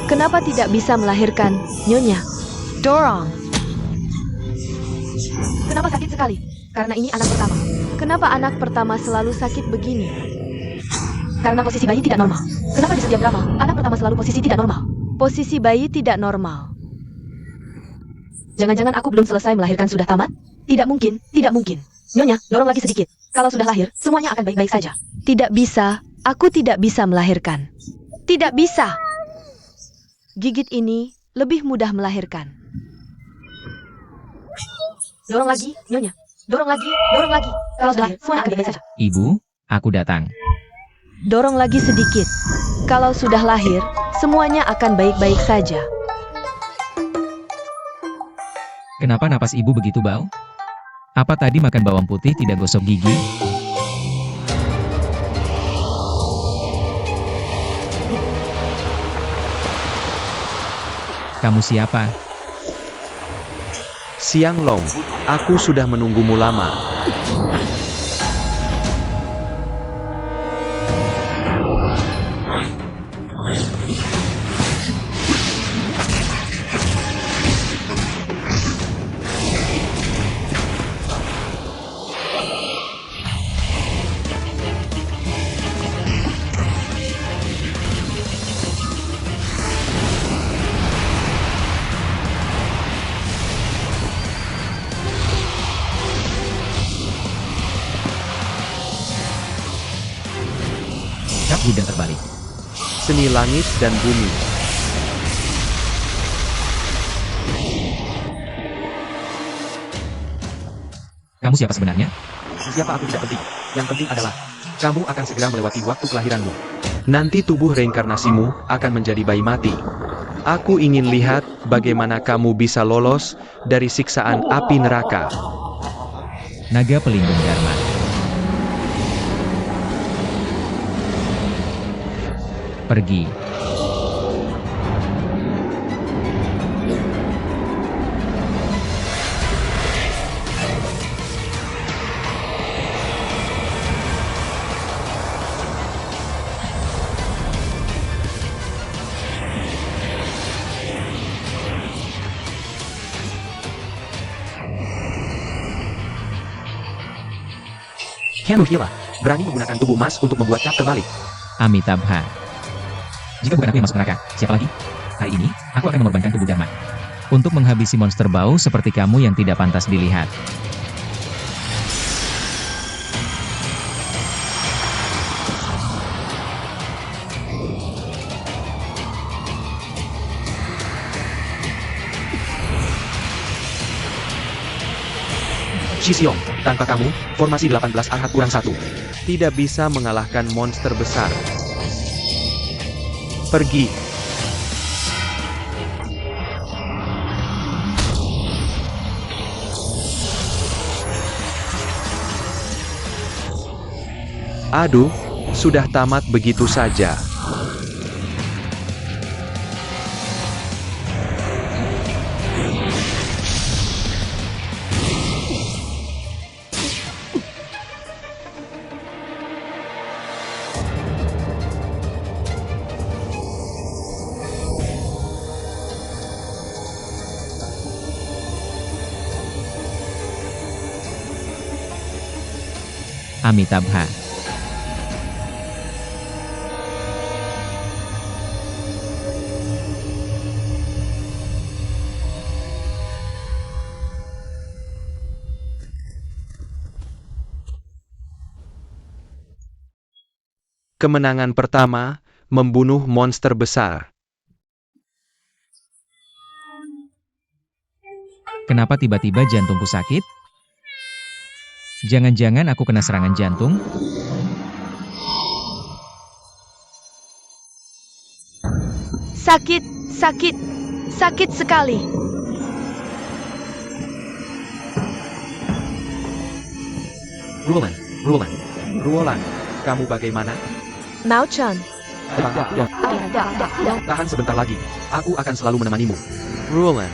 Kenapa tidak bisa melahirkan, Nyonya? Dorong. Kenapa sakit sekali? Karena ini anak pertama. Kenapa anak pertama selalu sakit begini? Karena posisi bayi tidak normal. Kenapa di setiap drama, anak pertama selalu posisi tidak normal? Posisi bayi tidak normal. Jangan-jangan aku belum selesai melahirkan sudah tamat? Tidak mungkin, tidak mungkin. Nyonya, dorong lagi sedikit. Kalau sudah lahir, semuanya akan baik-baik saja. Tidak bisa, aku tidak bisa melahirkan. Tidak bisa. Gigit ini lebih mudah melahirkan. Dorong lagi, Nyonya. Dorong lagi, dorong lagi. Kalau sudah lahir, semuanya akan baik-baik saja. Ibu, aku datang. Dorong lagi sedikit. Kalau sudah lahir, semuanya akan baik-baik saja. Kenapa napas ibu begitu bau? Apa tadi makan bawang putih tidak gosok gigi? Kamu siapa? Siang Long, aku sudah menunggumu lama. Cap gudang terbalik. Seni langit dan bumi. Kamu siapa sebenarnya? Siapa aku tidak penting. Yang penting adalah, kamu akan segera melewati waktu kelahiranmu. Nanti tubuh reinkarnasimu akan menjadi bayi mati. Aku ingin lihat bagaimana kamu bisa lolos dari siksaan api neraka. Naga pelindung Dharma. Pergi. Kianu Hila, berani menggunakan tubuh emas untuk membuat cap terbalik. Amitabha. Jika bukan aku yang masuk neraka, siapa lagi? Hari ini, aku akan mengorbankan tubuh Dharma. Untuk menghabisi monster bau seperti kamu yang tidak pantas dilihat. Shiseong, tanpa kamu, formasi 18 Arhat kurang 1. Tidak bisa mengalahkan monster besar. Pergi. Aduh, sudah tamat begitu saja. Amitabha. Kemenangan pertama, membunuh monster besar. Kenapa tiba-tiba jantungku sakit? Jangan-jangan aku kena serangan jantung? Sakit, sakit, sakit sekali. Ruolan, kamu bagaimana? Mao-chan. Tahan sebentar lagi, aku akan selalu menemanimu. Ruolan.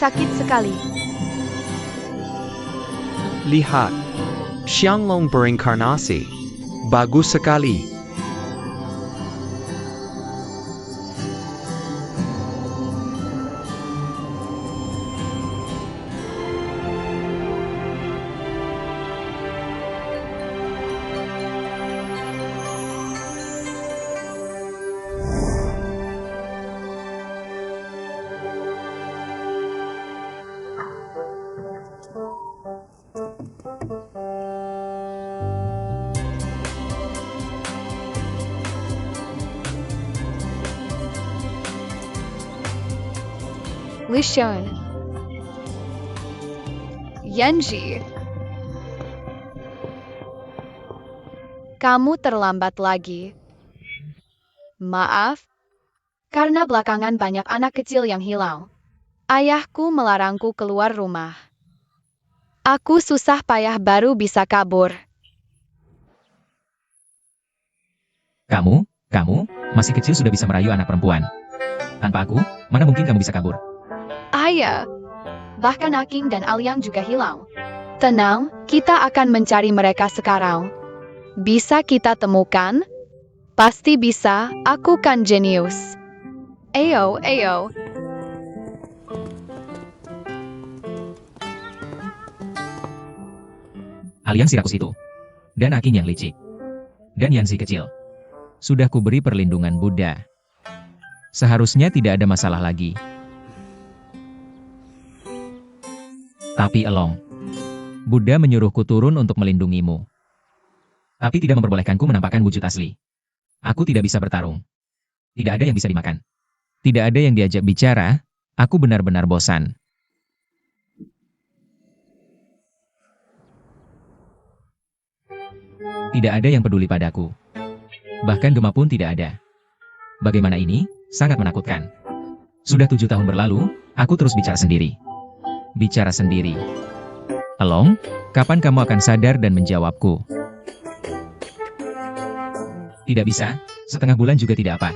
Sakit sekali. Lihat, Xianglong berinkarnasi. Bagus sekali. Lishun. Yenji. Kamu terlambat lagi. Maaf, karena belakangan banyak anak kecil yang hilang. Ayahku melarangku keluar rumah. Aku susah payah baru bisa kabur. Kamu, masih kecil sudah bisa merayu anak perempuan. Tanpa aku, mana mungkin kamu bisa kabur? Ayah, bahkan Aking dan Aliang juga hilang. Tenang, kita akan mencari mereka sekarang. Bisa kita temukan? Pasti bisa, aku kan jenius. Ayo. Aliang si rakus itu. Dan Aking yang licik. Dan Yanzi kecil. Sudah kuberi perlindungan Buddha. Seharusnya tidak ada masalah lagi. Tapi Elong. Buddha menyuruhku turun untuk melindungimu. Tapi tidak memperbolehkanku menampakkan wujud asli. Aku tidak bisa bertarung. Tidak ada yang bisa dimakan. Tidak ada yang diajak bicara. Aku benar-benar bosan. Tidak ada yang peduli padaku. Bahkan Gema pun tidak ada. Bagaimana ini? Sangat menakutkan. Sudah 7 tahun berlalu, aku terus bicara sendiri. Bicara sendiri. Elong, kapan kamu akan sadar dan menjawabku? Tidak bisa, setengah bulan juga tidak apa.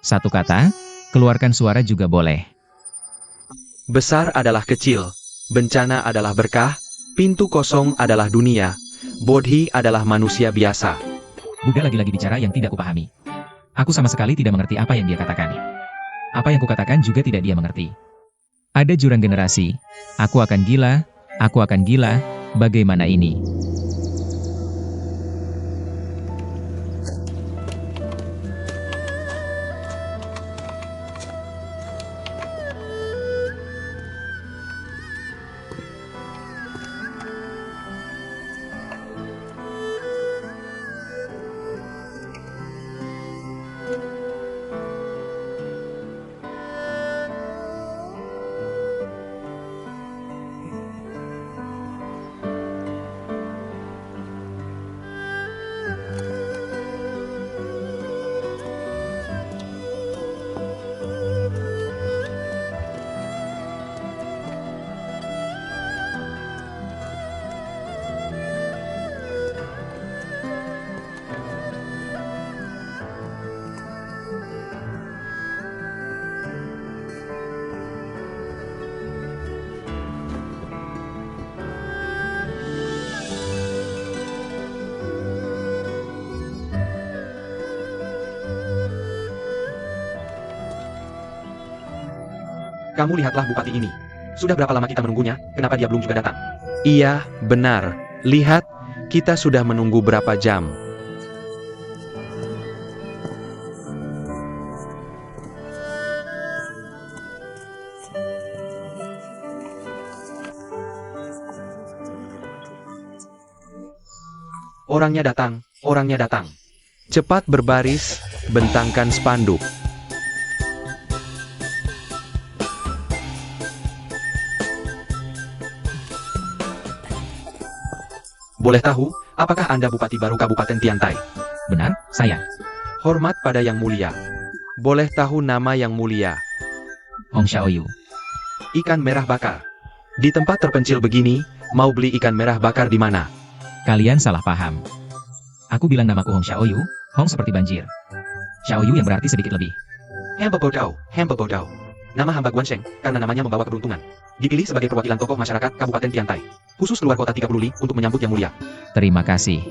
Satu kata, keluarkan suara juga boleh. Besar adalah kecil, bencana adalah berkah, pintu kosong adalah dunia, Bodhi adalah manusia biasa. Buddha lagi-lagi bicara yang tidak kupahami. Aku sama sekali tidak mengerti apa yang dia katakan. Apa yang kukatakan juga tidak dia mengerti. Ada jurang generasi. Aku akan gila, bagaimana ini? Kamu lihatlah bupati ini. Sudah berapa lama kita menunggunya, kenapa dia belum juga datang? Iya, benar. Lihat, kita sudah menunggu berapa jam. Orangnya datang. Cepat berbaris, bentangkan spanduk. Boleh tahu, apakah Anda Bupati baru Kabupaten Tiantai? Benar, saya. Hormat pada Yang Mulia. Boleh tahu nama Yang Mulia? Hong Xiaoyu. Ikan merah bakar. Di tempat terpencil begini, mau beli ikan merah bakar di mana? Kalian salah paham. Aku bilang namaku Hong Xiaoyu, Hong seperti banjir. Xiaoyu yang berarti sedikit lebih. Hamba Bodao. Nama hamba Guansheng, karena namanya membawa keberuntungan. Dipilih sebagai perwakilan tokoh masyarakat Kabupaten Tiantai. Khusus keluar kota 30 li untuk menyambut Yang Mulia. Terima kasih.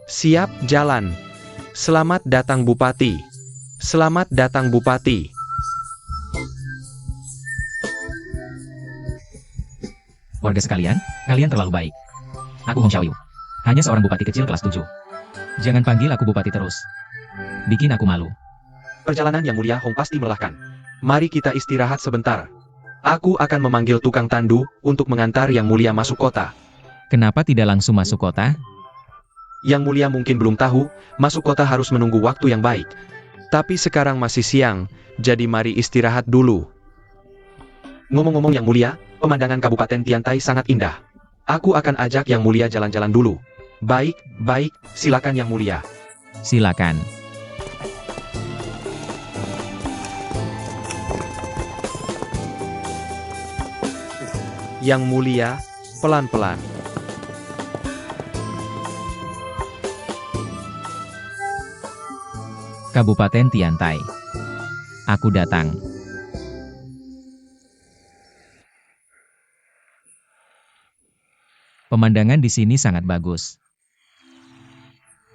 Siap jalan. Selamat datang Bupati. Selamat datang Bupati. Warga sekalian, kalian terlalu baik. Aku Hong Xiaoyu. Hanya seorang bupati kecil kelas 7. Jangan panggil aku bupati terus. Bikin aku malu. Perjalanan Yang Mulia Hong pasti melelahkan. Mari kita istirahat sebentar. Aku akan memanggil tukang tandu untuk mengantar Yang Mulia masuk kota. Kenapa tidak langsung masuk kota? Yang Mulia mungkin belum tahu, masuk kota harus menunggu waktu yang baik. Tapi sekarang masih siang, jadi mari istirahat dulu. Ngomong-ngomong Yang Mulia, pemandangan Kabupaten Tiantai sangat indah. Aku akan ajak Yang Mulia jalan-jalan dulu. Baik, silakan Yang Mulia. Silakan. Yang Mulia, pelan-pelan. Kabupaten Tiantai. Aku datang. Pemandangan di sini sangat bagus.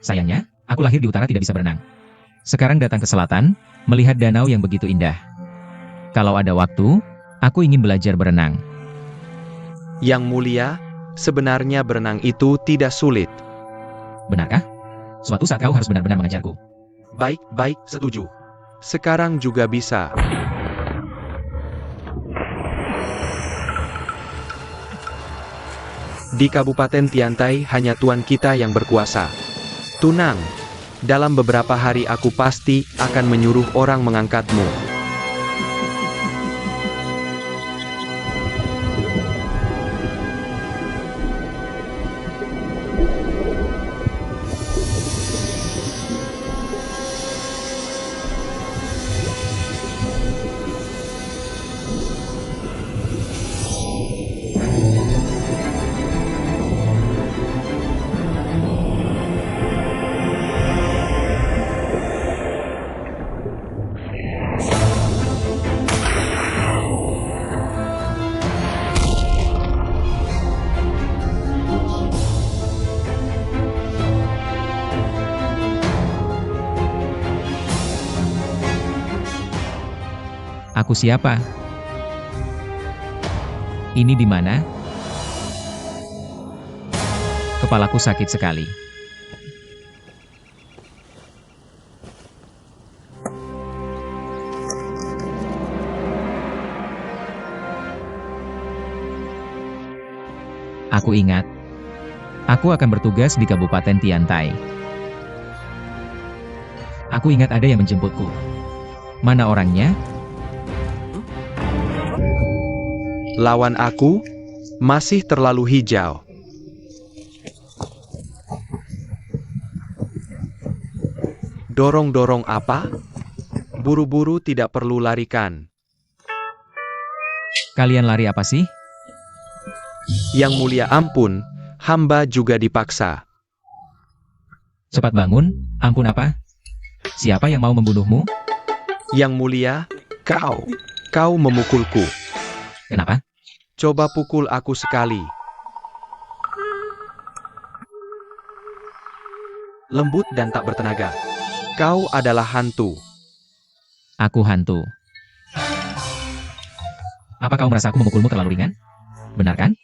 Sayangnya, aku lahir di utara tidak bisa berenang. Sekarang datang ke selatan, melihat danau yang begitu indah. Kalau ada waktu, aku ingin belajar berenang. Yang Mulia, sebenarnya berenang itu tidak sulit. Benarkah? Suatu saat kau harus benar-benar mengajarku. Baik, setuju. Sekarang juga bisa. Di Kabupaten Tiantai hanya Tuan kita yang berkuasa. Tunang, dalam beberapa hari aku pasti akan menyuruh orang mengangkatmu. Aku siapa? Ini di mana? Kepalaku sakit sekali. Aku ingat. Aku akan bertugas di Kabupaten Tiantai. Aku ingat ada yang menjemputku. Mana orangnya? Lawan aku masih terlalu hijau. Dorong-dorong apa? Buru-buru tidak perlu larikan. Kalian lari apa sih? Yang Mulia ampun, hamba juga dipaksa. Cepat bangun, ampun apa? Siapa yang mau membunuhmu? Yang Mulia, kau memukulku. Kenapa? Coba pukul aku sekali. Lembut dan tak bertenaga. Kau adalah hantu. Aku hantu. Apa kau merasa aku memukulmu terlalu ringan? Benar kan?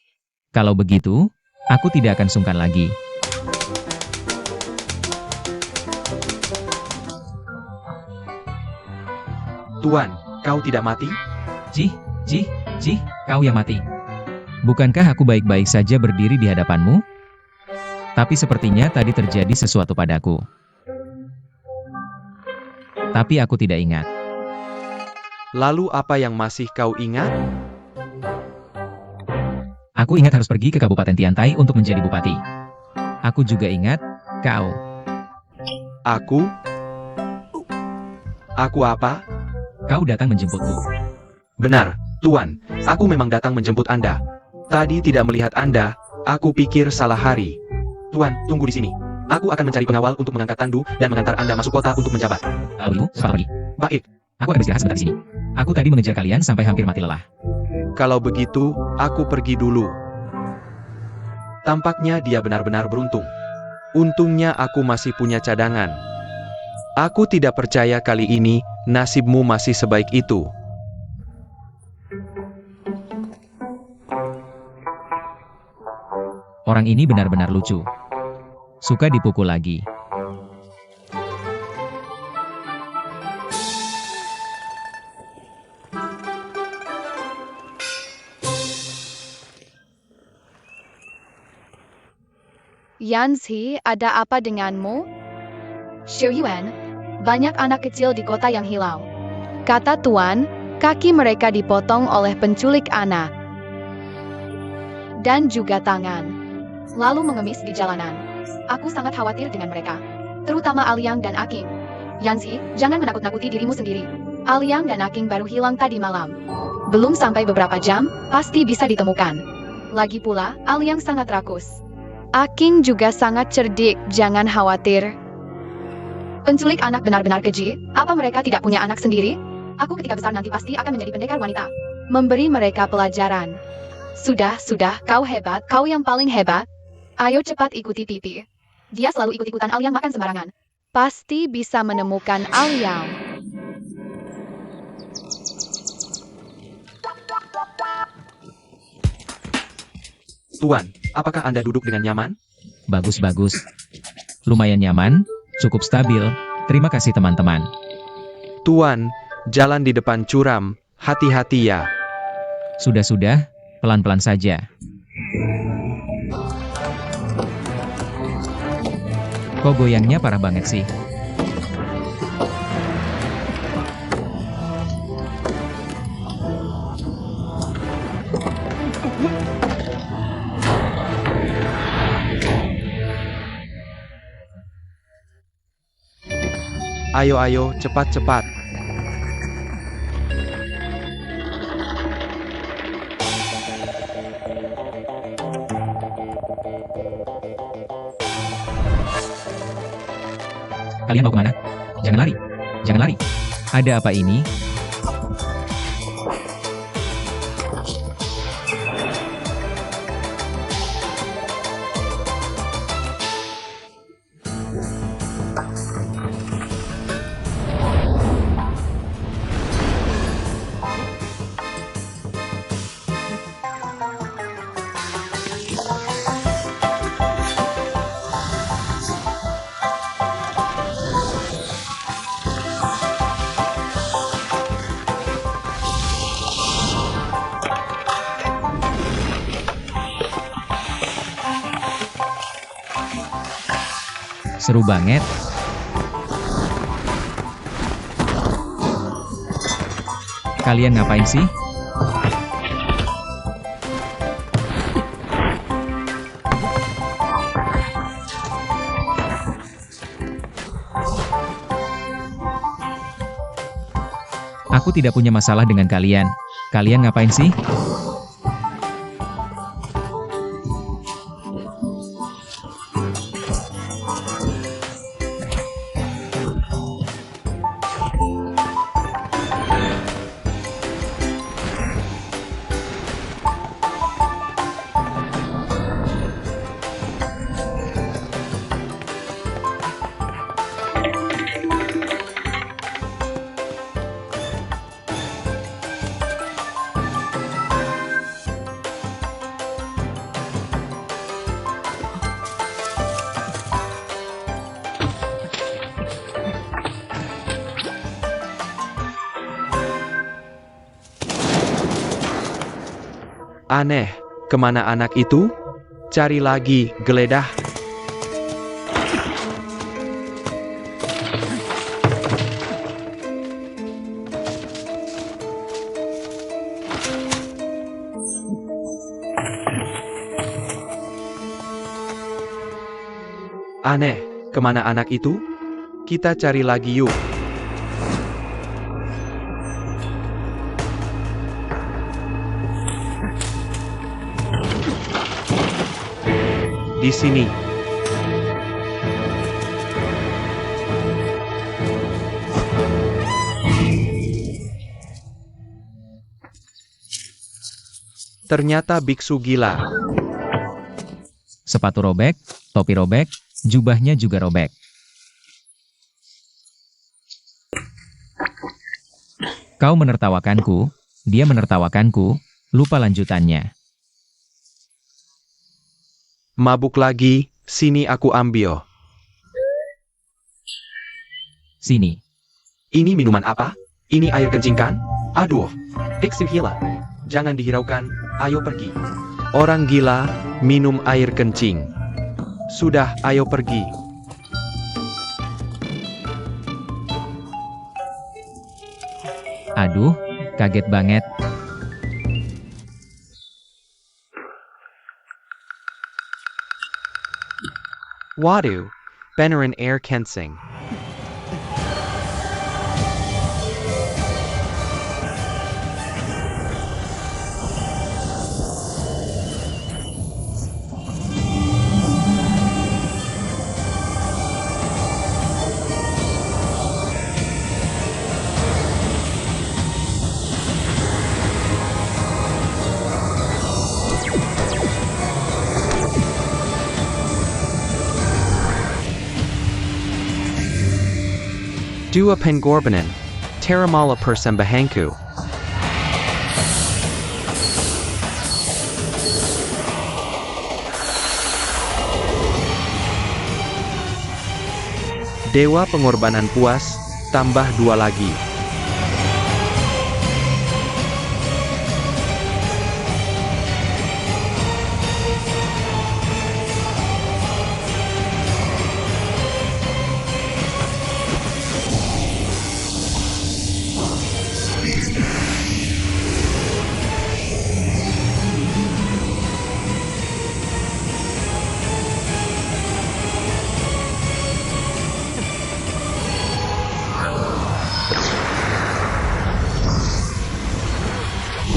Kalau begitu, aku tidak akan sungkan lagi. Tuan, kau tidak mati? Cih, kau yang mati. Bukankah aku baik-baik saja berdiri di hadapanmu? Tapi sepertinya tadi terjadi sesuatu padaku. Tapi aku tidak ingat. Lalu apa yang masih kau ingat? Aku ingat harus pergi ke Kabupaten Tiantai untuk menjadi bupati. Aku juga ingat, kau. Aku? Aku apa? Kau datang menjemputku. Benar, Tuan. Aku memang datang menjemput Anda. Tadi tidak melihat Anda, aku pikir salah hari. Tuan, tunggu di sini. Aku akan mencari pengawal untuk mengangkat tandu dan mengantar Anda masuk kota untuk menjabat. Lalu, selamat pagi. Baik, Aku akan beristirahat sebentar di sini. Aku tadi mengejar kalian sampai hampir mati lelah. kalau begitu, aku pergi dulu. Tampaknya dia benar-benar beruntung. Untungnya aku masih punya cadangan. Aku tidak percaya kali ini, nasibmu masih sebaik itu. Orang ini benar-benar lucu. Suka dipukul lagi. Yanzi, ada apa denganmu? Xu Yuan, banyak anak kecil di kota yang hilang. Kata Tuan, Kaki mereka dipotong oleh penculik anak. Dan juga tangan. Lalu mengemis di jalanan. Aku sangat khawatir dengan mereka. Terutama Alyang dan Aking. Yanzi, jangan menakut-nakuti dirimu sendiri. Alyang dan Aking baru hilang tadi malam. Belum sampai beberapa jam, pasti bisa ditemukan. Lagi pula, Alyang sangat rakus. Aking juga sangat cerdik, jangan khawatir. Penculik anak benar-benar keji, apa mereka tidak punya anak sendiri? Aku ketika besar nanti pasti akan menjadi pendekar wanita. Memberi mereka pelajaran. Sudah, kau hebat, kau yang paling hebat. Ayo cepat ikuti Pipi. Dia selalu ikut-ikutan Alyang makan sembarangan. Pasti bisa menemukan Alyang. Tuan, apakah Anda duduk dengan nyaman? Bagus-bagus. Lumayan nyaman, cukup stabil. Terima kasih teman-teman. Tuan, jalan di depan curam. Hati-hati ya. Sudah-sudah, pelan-pelan saja. Kok goyangnya parah banget sih? Ayo, cepat-cepat. Kalian mau kemana? Jangan lari. Jangan lari. Ada apa ini? Seru banget. Kalian ngapain sih? Aku tidak punya masalah dengan kalian. Kalian ngapain sih? Aneh, kemana anak itu? Cari lagi, geledah. Aneh, kemana anak itu? Kita cari lagi yuk. Di sini. Ternyata biksu gila. Sepatu robek, topi robek, jubahnya juga robek. Kau menertawakanku, dia menertawakanku, lupa lanjutannya. Mabuk lagi, sini aku ambil. Sini. Ini minuman apa? Ini air kencing kan? Aduh, biksu gila. Jangan dihiraukan, ayo pergi. Orang gila, minum air kencing. Sudah, ayo pergi. Aduh, Kaget banget. Waduh, beneran air kensing. Dua Pengorbanan, Teramala Persembahanku. Dewa Pengorbanan puas, tambah 2 lagi.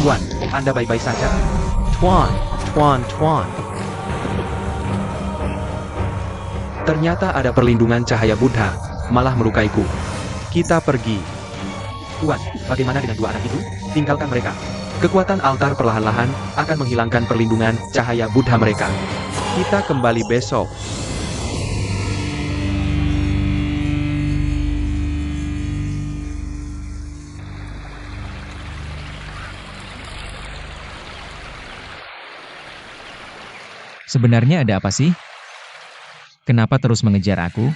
Tuan, Anda baik-baik saja? Tuan. Ternyata ada perlindungan cahaya Buddha, malah melukaiku. Kita pergi. Tuan, bagaimana dengan 2 anak itu? Tinggalkan mereka. Kekuatan altar perlahan-lahan akan menghilangkan perlindungan cahaya Buddha mereka. Kita kembali besok. Sebenarnya ada apa sih? Kenapa terus mengejar aku?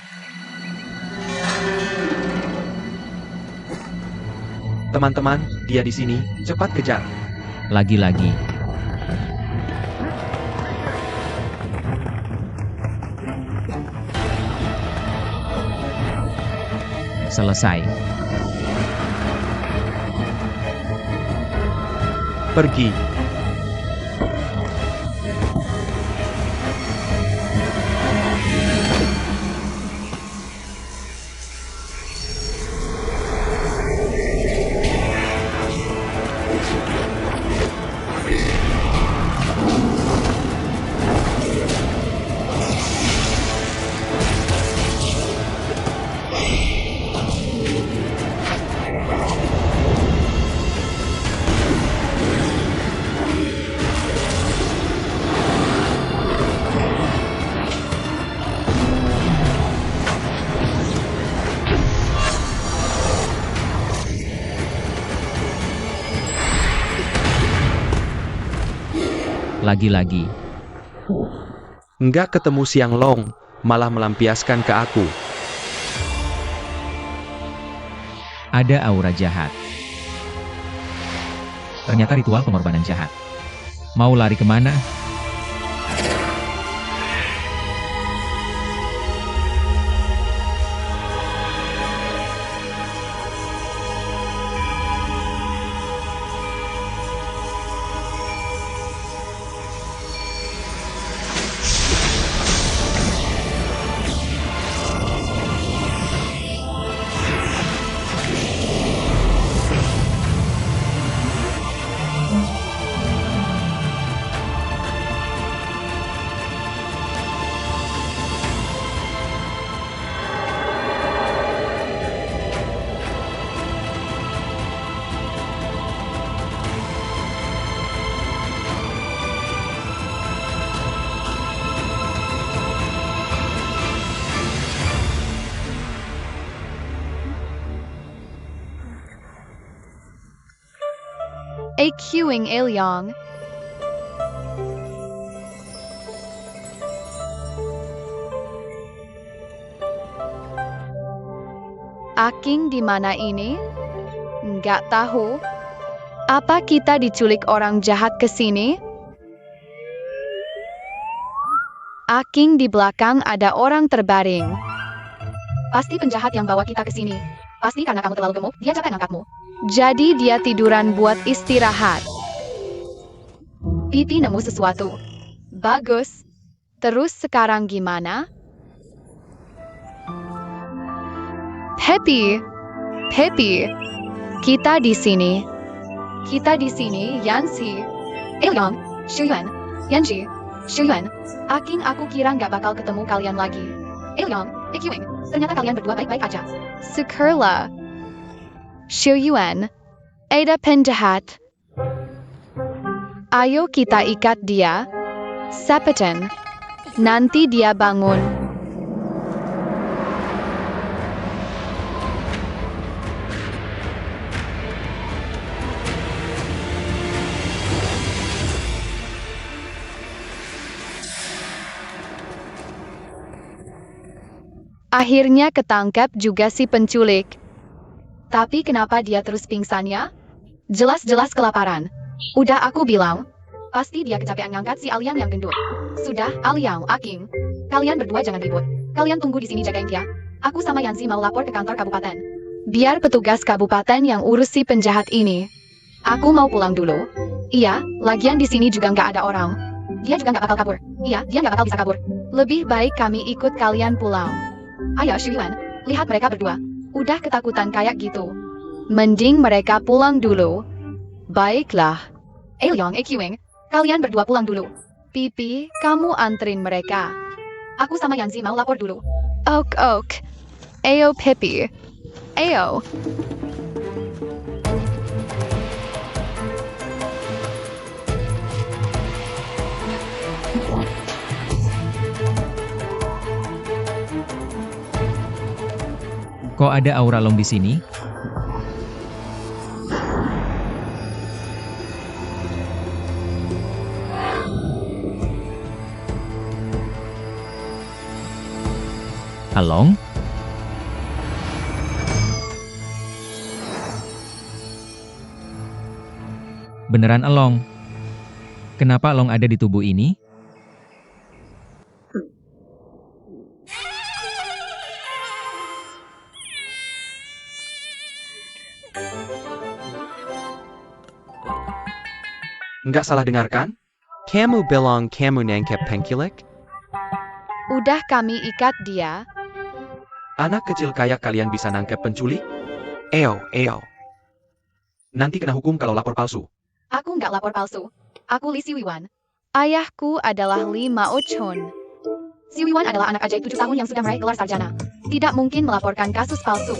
Teman-teman, dia di sini, cepat kejar. Lagi-lagi. Selesai. Pergi. Lagi-lagi. Nggak ketemu Siang Long, malah melampiaskan ke aku. Ada aura jahat. Ternyata ritual pengorbanan jahat. Mau lari kemana? AQing Alyong. Aking di mana ini? Nggak tahu. Apa kita diculik orang jahat ke sini? Aking di belakang ada orang terbaring. Pasti penjahat yang bawa kita ke sini. Pasti karena kamu terlalu gemuk, dia capek ngangkatmu. Jadi dia tiduran buat istirahat. Pipi nemu sesuatu. Bagus. Terus sekarang gimana? Pepi. Pepi. Kita di sini. Kita di sini, Yanxi. Elyong, Shuyuan, Yanji, Shuyuan. Aku kira nggak bakal ketemu kalian lagi. Elyong, Ikyuing, ternyata kalian berdua baik-baik aja. Syukurlah. Shuyuan, Ada penjahat. Ayo kita ikat dia. Sapetan. Nanti dia bangun. Akhirnya ketangkap juga si penculik. Tapi kenapa dia terus pingsan ya? Jelas-jelas kelaparan. Udah aku bilang. Pasti dia kecapean ngangkat si Aliang yang gendut. Sudah, Aliang, Aking. Kalian berdua jangan ribut. Kalian tunggu di sini jagain dia. Aku sama Yanzi mau lapor ke kantor kabupaten. Biar petugas kabupaten yang urus si penjahat ini. Aku mau pulang dulu. Iya, lagian di sini juga nggak ada orang. Dia juga nggak bakal kabur. Iya, dia nggak bakal bisa kabur. Lebih baik kami ikut kalian pulang. Ayo Shuyuan, lihat mereka berdua. Udah ketakutan kayak gitu. Mending mereka pulang dulu. Baiklah. Elyong, Ikyuing, kalian berdua pulang dulu. Pipi, kamu anterin mereka. Aku sama Yanzi mau lapor dulu. Ok. Ayo Pipi. Ayo. Kok ada aura long di sini? Along? Beneran Along? Kenapa Along ada di tubuh ini? Nggak salah dengarkan? Kamu bilang kamu nangkep penculik? Udah kami ikat dia. Anak kecil kayak kalian bisa nangkep penculik? Eo. Nanti kena hukum kalau lapor palsu. Aku nggak lapor palsu. Aku Li Siwiwan. Ayahku adalah Li Mao Chun. Siwiwan adalah anak ajaib 7 tahun yang sudah meraih gelar sarjana. Tidak mungkin melaporkan kasus palsu.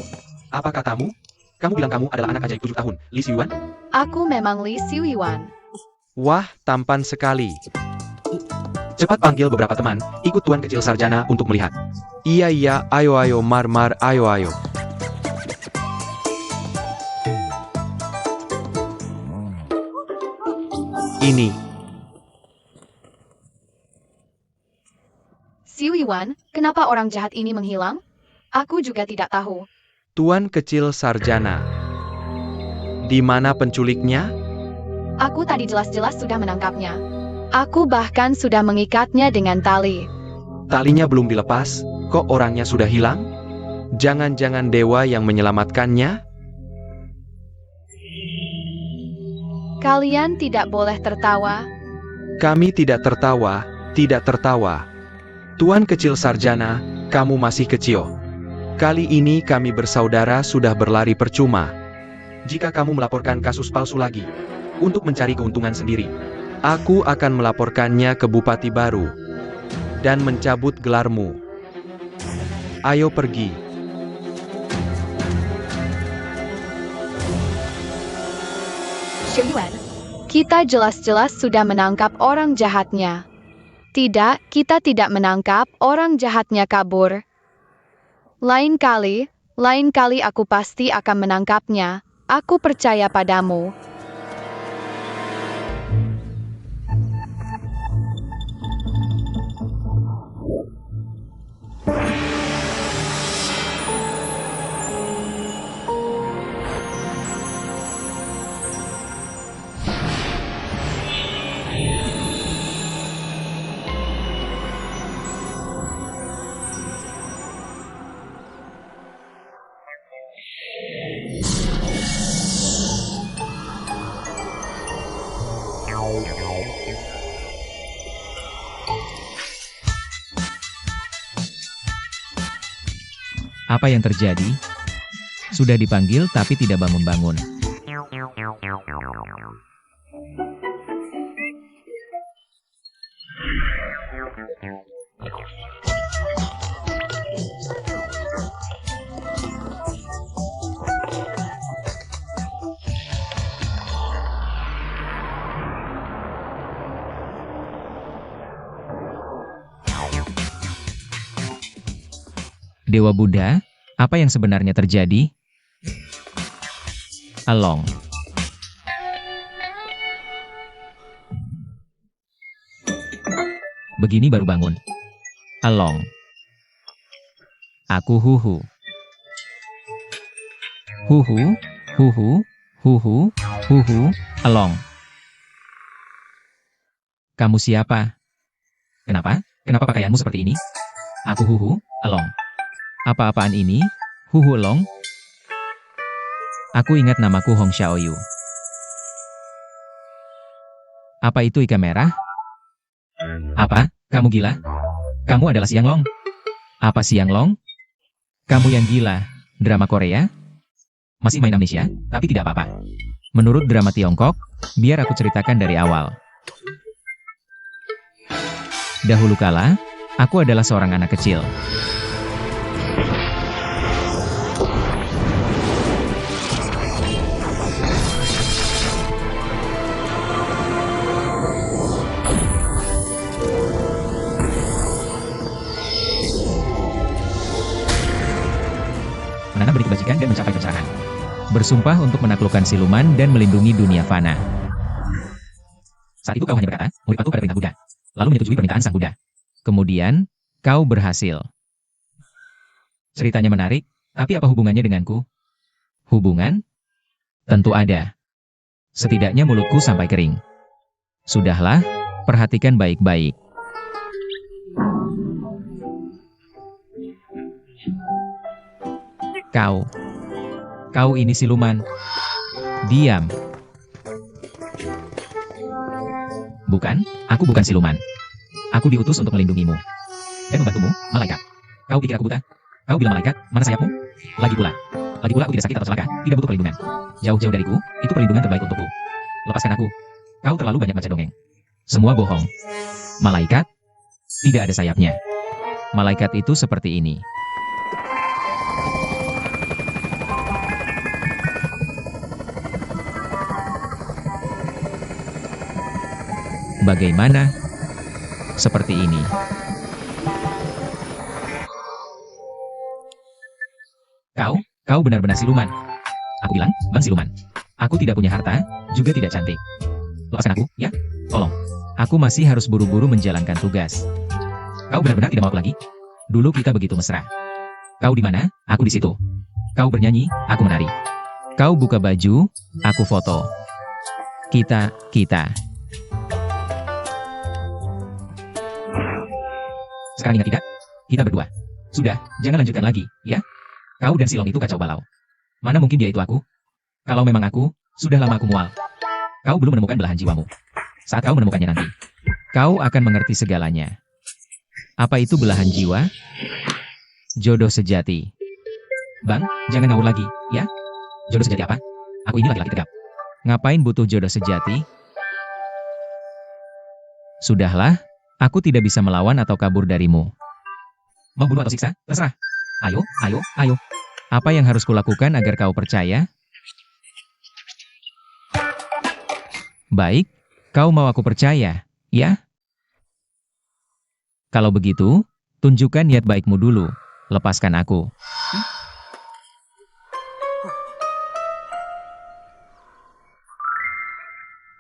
Apa katamu? Kamu bilang kamu adalah anak ajaib 7 tahun, Li Siwan? Aku memang Li Siwiwan. Wah, tampan sekali. Cepat panggil beberapa teman, ikut Tuan Kecil Sarjana untuk melihat. Iya, ayo, Mar, ayo. Ini. Siwiwan, kenapa orang jahat ini menghilang? Aku juga tidak tahu. Tuan Kecil Sarjana. Di mana penculiknya? Aku tadi jelas-jelas sudah menangkapnya. Aku bahkan sudah mengikatnya dengan tali. Talinya belum dilepas, kok orangnya sudah hilang? Jangan-jangan dewa yang menyelamatkannya? Kalian tidak boleh tertawa. Kami tidak tertawa. Tuan Kecil Sarjana, kamu masih kecil. Kali ini kami bersaudara sudah berlari percuma. Jika kamu melaporkan kasus palsu lagi, untuk mencari keuntungan sendiri, aku akan melaporkannya ke Bupati baru dan mencabut gelarmu. Ayo pergi. Shuyuan, kita jelas-jelas sudah menangkap orang jahatnya. Tidak, kita tidak menangkap orang jahatnya kabur. Lain kali aku pasti akan menangkapnya. Aku percaya padamu. Apa yang terjadi? Sudah dipanggil tapi tidak bangun-bangun. Dewa Buddha, apa yang sebenarnya terjadi? Along. Begini baru bangun. Along. Aku huhu. Huhu, huhu, huhu, huhu, along. Kamu siapa? Kenapa? Kenapa pakaianmu seperti ini? Aku huhu, along. Apa-apaan ini? Huhu Long? Aku ingat namaku Hong Xiaoyu. Apa itu ikan merah? Apa? Kamu gila? Kamu adalah Siang Long? Apa Siang Long? Kamu yang gila. Drama Korea? Masih main amnesia, tapi tidak apa-apa. Menurut drama Tiongkok, biar aku ceritakan dari awal. Dahulu kala, aku adalah seorang anak kecil. Menanam benih kebajikan dan mencapai pencerahan. Bersumpah untuk menaklukkan siluman dan melindungi dunia fana. Saat itu kau hanya berkata, murid patuh pada perintah Buddha. Lalu menyetujui permintaan sang Buddha. Kemudian, kau berhasil. Ceritanya menarik, tapi apa hubungannya denganku? Hubungan? Tentu ada. Setidaknya mulutku sampai kering. Sudahlah, perhatikan baik-baik. Kau ini siluman. Diam. Bukan, aku bukan siluman. Aku diutus untuk melindungimu. Dan membantumu, malaikat. Kau pikir aku buta? Kau bilang malaikat, mana sayapmu? Lagi pula aku tidak sakit atau celaka, tidak butuh perlindungan. Jauh-jauh dariku, itu perlindungan terbaik untukku. Lepaskan aku. Kau terlalu banyak baca dongeng. Semua bohong. Malaikat? Tidak ada sayapnya. Malaikat itu seperti ini. Bagaimana? Seperti ini. Kau benar-benar siluman. Aku bilang, bang siluman. Aku tidak punya harta, juga tidak cantik. Lepaskan aku, ya? Tolong. Aku masih harus buru-buru menjalankan tugas. Kau benar-benar tidak mau aku lagi? Dulu kita begitu mesra. Kau di mana? Aku di situ. Kau bernyanyi, aku menari. Kau buka baju, aku foto. Kita. Sekarang ingat tidak? Kita berdua. Sudah, jangan lanjutkan lagi, ya? Kau dan Silong itu kacau balau. Mana mungkin dia itu aku? Kalau memang aku, sudah lama aku mual. Kau belum menemukan belahan jiwamu. Saat kau menemukannya nanti, kau akan mengerti segalanya. Apa itu belahan jiwa? Jodoh sejati. Bang, jangan ngawur lagi, ya? Jodoh sejati apa? Aku ini laki-laki tegap. Ngapain butuh jodoh sejati? Sudahlah, aku tidak bisa melawan atau kabur darimu. Mau bunuh atau siksa? Terserah. Ayo. Apa yang harus kulakukan agar kau percaya? Baik, kau mau aku percaya, ya? Kalau begitu, tunjukkan niat baikmu dulu. Lepaskan aku.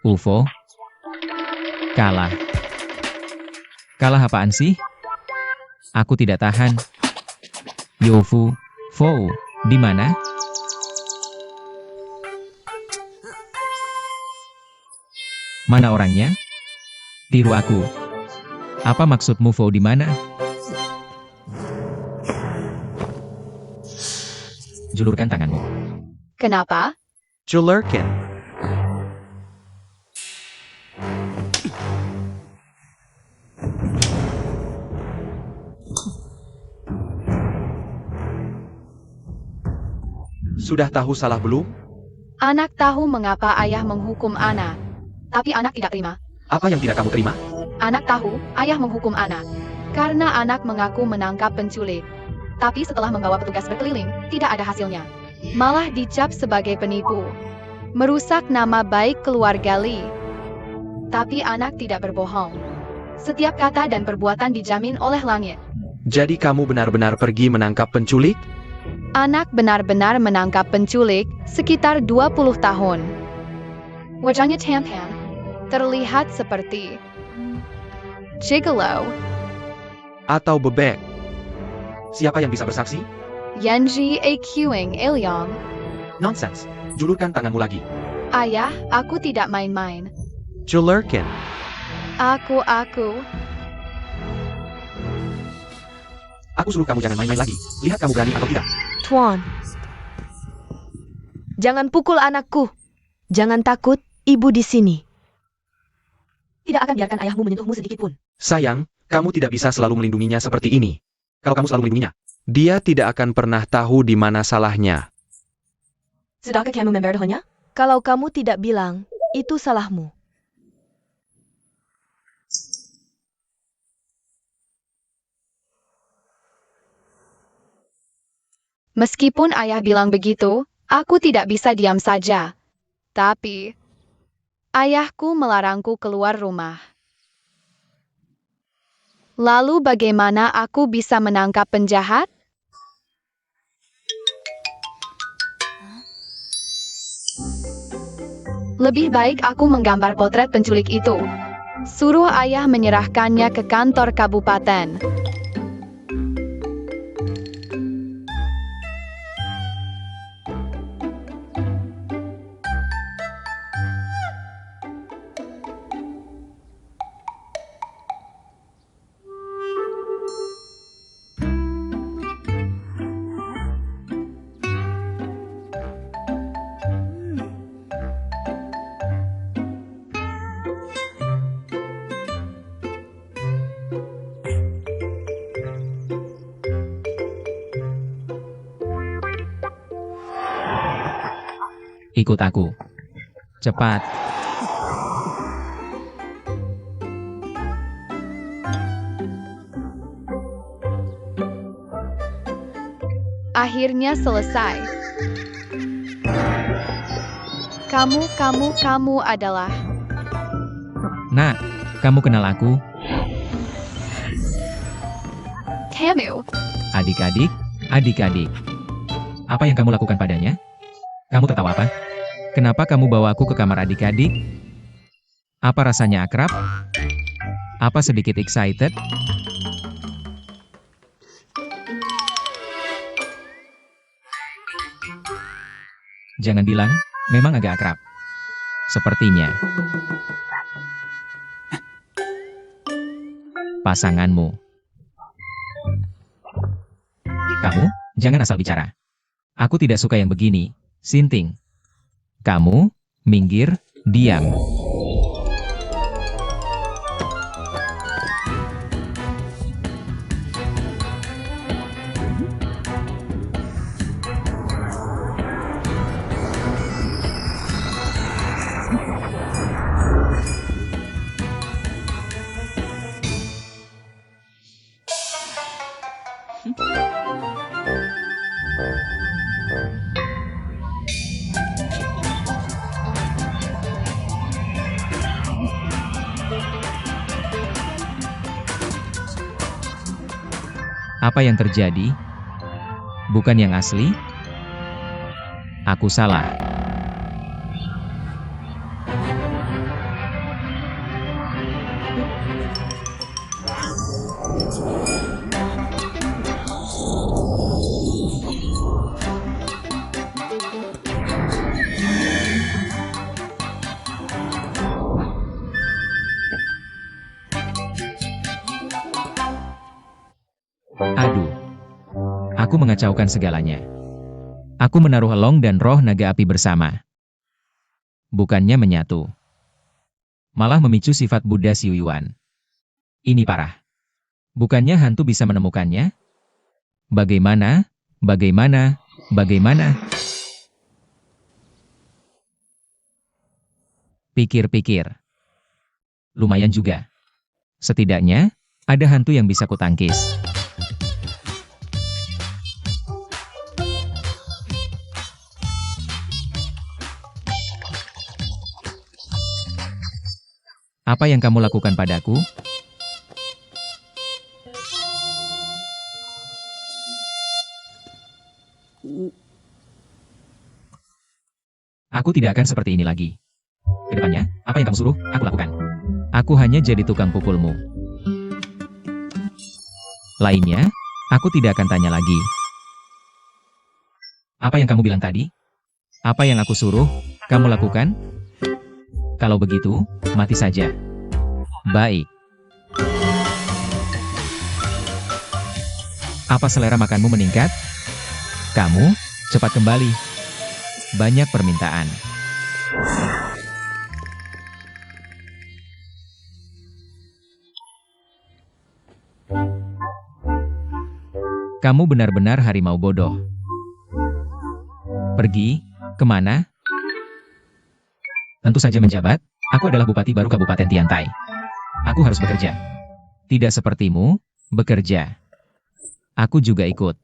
UFO. Kalah. Kalah apaan sih? Aku tidak tahan. Yofu, Fou, di mana? Mana orangnya? Tiru aku. Apa maksudmu Fou di mana? Julurkan tanganmu. Kenapa? Julurkan. Sudah tahu salah belum? Anak tahu mengapa ayah menghukum anak. Tapi anak tidak terima. Apa yang tidak kamu terima? Anak tahu ayah menghukum anak. Karena anak mengaku menangkap penculik. Tapi setelah membawa petugas berkeliling, tidak ada hasilnya. Malah dicap sebagai penipu. Merusak nama baik keluarga Lee. Tapi anak tidak berbohong. Setiap kata dan perbuatan dijamin oleh langit. Jadi kamu benar-benar pergi menangkap penculik? Anak benar-benar menangkap penculik sekitar 20 tahun. Wajahnya tampan. Terlihat seperti gigolo. Atau bebek? Siapa yang bisa bersaksi? Yanji Aqing Ilyong. Nonsense. Julurkan tanganmu lagi. Ayah, aku tidak main-main. Julurkan. Aku. Aku suruh kamu jangan main-main lagi. Lihat kamu berani atau tidak. Tuan. Jangan pukul anakku. Jangan takut, ibu di sini. Tidak akan biarkan ayahmu menyentuhmu sedikit pun. Sayang, kamu tidak bisa selalu melindunginya seperti ini. Kalau kamu selalu melindunginya, dia tidak akan pernah tahu di mana salahnya. Sudahkah kamu memberitahunya? Kalau kamu tidak bilang, itu salahmu. Meskipun ayah bilang begitu, aku tidak bisa diam saja. Tapi, ayahku melarangku keluar rumah. Lalu bagaimana aku bisa menangkap penjahat? Lebih baik aku menggambar potret penculik itu. Suruh ayah menyerahkannya ke kantor kabupaten. Ikut aku. Cepat. Akhirnya selesai. Kamu adalah... Nak, kamu kenal aku? Kamu. Adik-adik. Apa yang kamu lakukan padanya? Kamu tertawa apa? Kenapa kamu bawa aku ke kamar adik-adik? Apa rasanya akrab? Apa sedikit excited? Jangan bilang, memang agak akrab. Sepertinya. Pasanganmu. Kamu, jangan asal bicara. Aku tidak suka yang begini, Sinting. Kamu, minggir, diam. Apa yang terjadi? Bukan yang asli? Aku salah. Aduh. Aku mengacaukan segalanya. Aku menaruh Elong dan roh naga api bersama. Bukannya menyatu. Malah memicu sifat Buddha Xiuyuan. Ini parah. Bukannya hantu bisa menemukannya? Bagaimana? Pikir-pikir. Lumayan juga. Setidaknya, ada hantu yang bisa kutangkis. Apa yang kamu lakukan padaku? Aku tidak akan seperti ini lagi. Kedepannya, apa yang kamu suruh, aku lakukan. Aku hanya jadi tukang pukulmu. Lainnya, aku tidak akan tanya lagi. Apa yang kamu bilang tadi? Apa yang aku suruh, kamu lakukan? Kalau begitu, mati saja. Baik. Apa selera makanmu meningkat? Kamu, cepat kembali. Banyak permintaan. Kamu benar-benar harimau bodoh. Pergi, kemana? Tentu saja menjabat, aku adalah bupati baru Kabupaten Tiantai. Aku harus bekerja. Tidak sepertimu, bekerja. Aku juga ikut.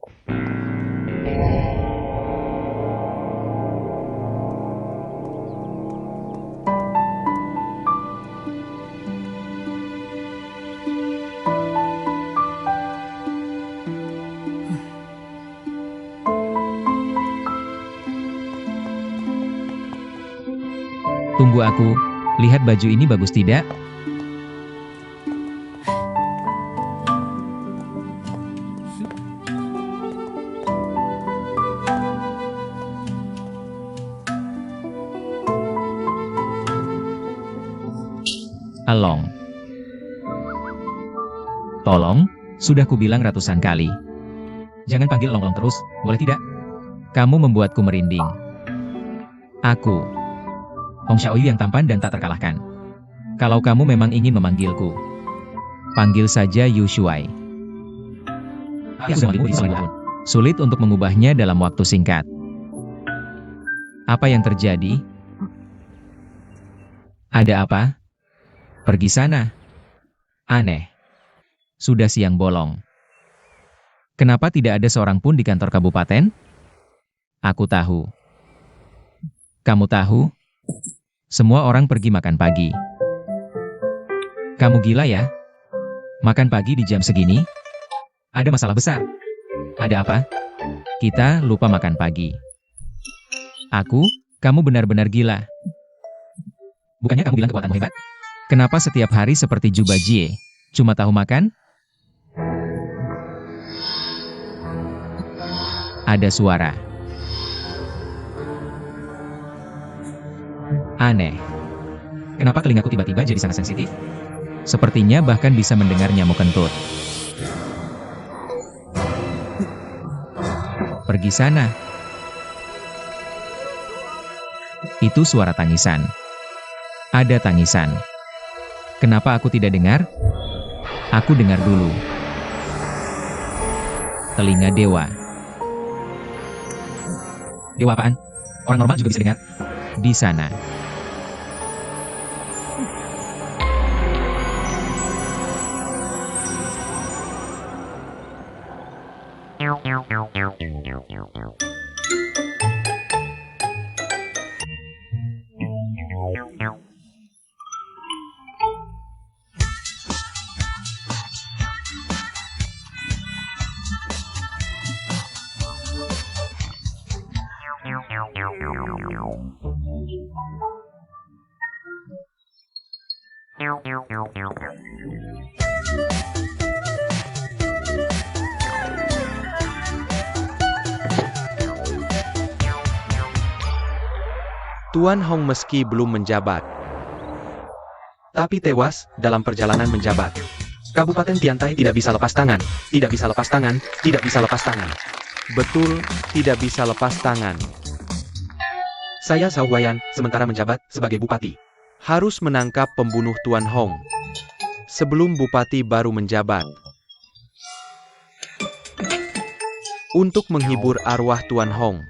Tunggu aku, lihat baju ini bagus tidak? Along. Tolong, sudah kubilang ratusan kali. Jangan panggil Long-Long terus, boleh tidak? Kamu membuatku merinding. Aku, Hong Xiaoyu yang tampan dan tak terkalahkan. Kalau kamu memang ingin memanggilku, panggil saja Yu Shuai. Aku sudah memanggilmu selama 2 tahun. Sulit untuk mengubahnya dalam waktu singkat. Apa yang terjadi? Ada apa? Pergi sana. Aneh. Sudah siang bolong. Kenapa tidak ada seorang pun di kantor kabupaten? Aku tahu. Kamu tahu? Semua orang pergi makan pagi. Kamu gila ya? Makan pagi di jam segini? Ada masalah besar. Ada apa? Kita lupa makan pagi. Kamu benar-benar gila. Bukannya kamu bilang kekuatanmu hebat? Kenapa setiap hari seperti Juba Jie? Cuma tahu makan? Ada suara. Aneh. Kenapa telingaku tiba-tiba jadi sangat sensitif? Sepertinya bahkan bisa mendengar nyamuk kentut. Pergi sana. Itu suara tangisan. Ada tangisan. Kenapa aku tidak dengar? Aku dengar dulu. Telinga dewa. Dewa apaan? Orang normal juga bisa dengar. Di sana. Tuan Hong meski belum menjabat, tapi tewas dalam perjalanan menjabat. Kabupaten Tiantai tidak bisa lepas tangan, tidak bisa lepas tangan, tidak bisa lepas tangan. Betul, tidak bisa lepas tangan. Saya Zhao Huaiyan, sementara menjabat sebagai bupati, harus menangkap pembunuh Tuan Hong sebelum bupati baru menjabat. Untuk menghibur arwah Tuan Hong,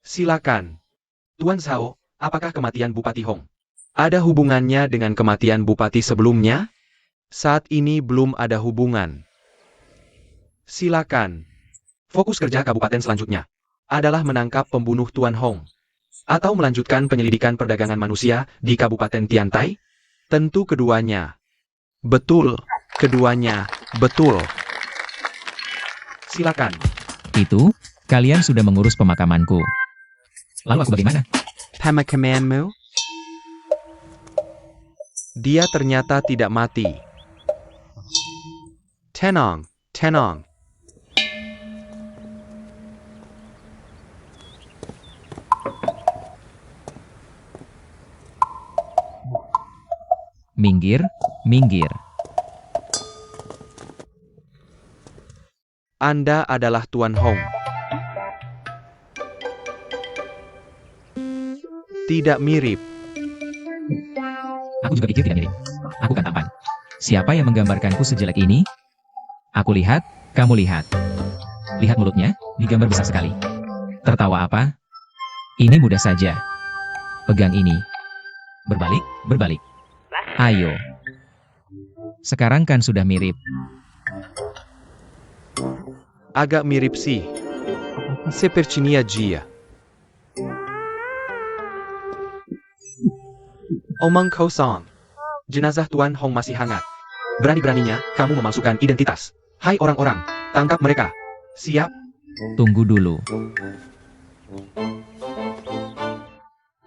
Silakan. Tuan Zhao, apakah kematian Bupati Hong ada hubungannya dengan kematian Bupati sebelumnya? Saat ini belum ada hubungan. Silakan. Fokus kerja kabupaten selanjutnya adalah menangkap pembunuh Tuan Hong. Atau melanjutkan penyelidikan perdagangan manusia di Kabupaten Tiantai? Tentu keduanya. Betul, keduanya, betul. Silakan. Itu, kalian sudah mengurus pemakamanku. Lalu aku bagaimana? Pemakamanmu? Dia ternyata tidak mati. Tenang, tenang. Minggir, minggir. Anda adalah Tuan Hong. Tidak mirip. Aku juga pikir tidak mirip. Aku kan tampan. Siapa yang menggambarkanku sejelek ini? Aku lihat, kamu lihat. Lihat mulutnya, digambar besar sekali. Tertawa apa? Ini mudah saja. Pegang ini. Berbalik, berbalik. Ayo. Sekarang kan sudah mirip. Agak mirip sih. Sepertinya Jia. Omong kosong. Jenazah Tuan Hong masih hangat. Berani-beraninya, kamu memalsukan identitas. Hai orang-orang, tangkap mereka. Siap? Tunggu dulu.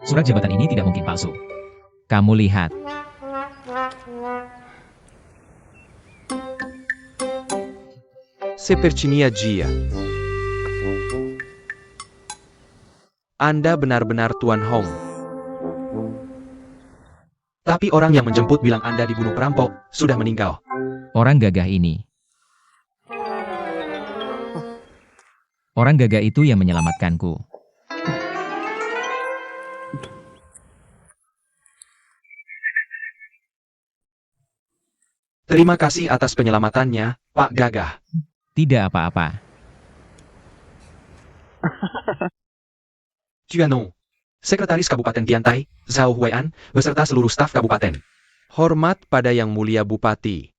Surat jabatan ini tidak mungkin palsu. Kamu lihat. Sepertinya Jia. Anda benar-benar Tuan Hong. Tapi orang yang menjemput bilang Anda dibunuh perampok, sudah meninggal. Orang gagah ini. Orang gagah itu yang menyelamatkanku. Terima kasih atas penyelamatannya, Pak Gagah. Tidak apa-apa. Juano, Sekretaris Kabupaten Tiantai, Zhao Huaian, beserta seluruh staf kabupaten. Hormat pada Yang Mulia Bupati.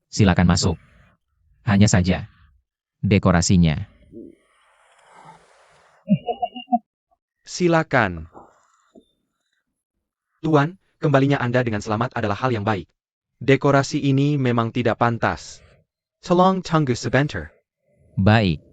Silakan masuk. Hanya saja. Dekorasinya. Silakan. Tuan, kembalinya Anda dengan selamat adalah hal yang baik. Dekorasi ini memang tidak pantas. Tolong tunggu sebentar. Baik.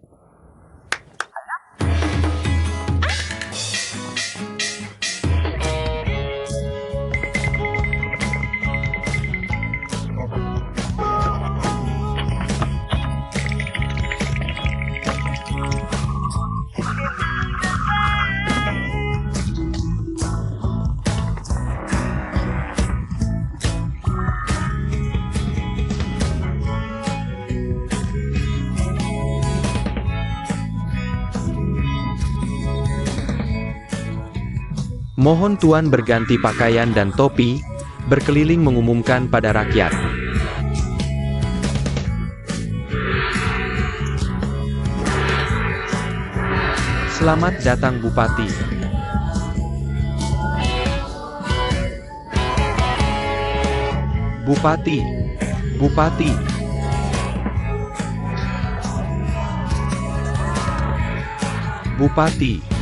Mohon Tuan berganti pakaian dan topi, berkeliling mengumumkan pada rakyat. Selamat datang Bupati. Bupati. Bupati. Bupati.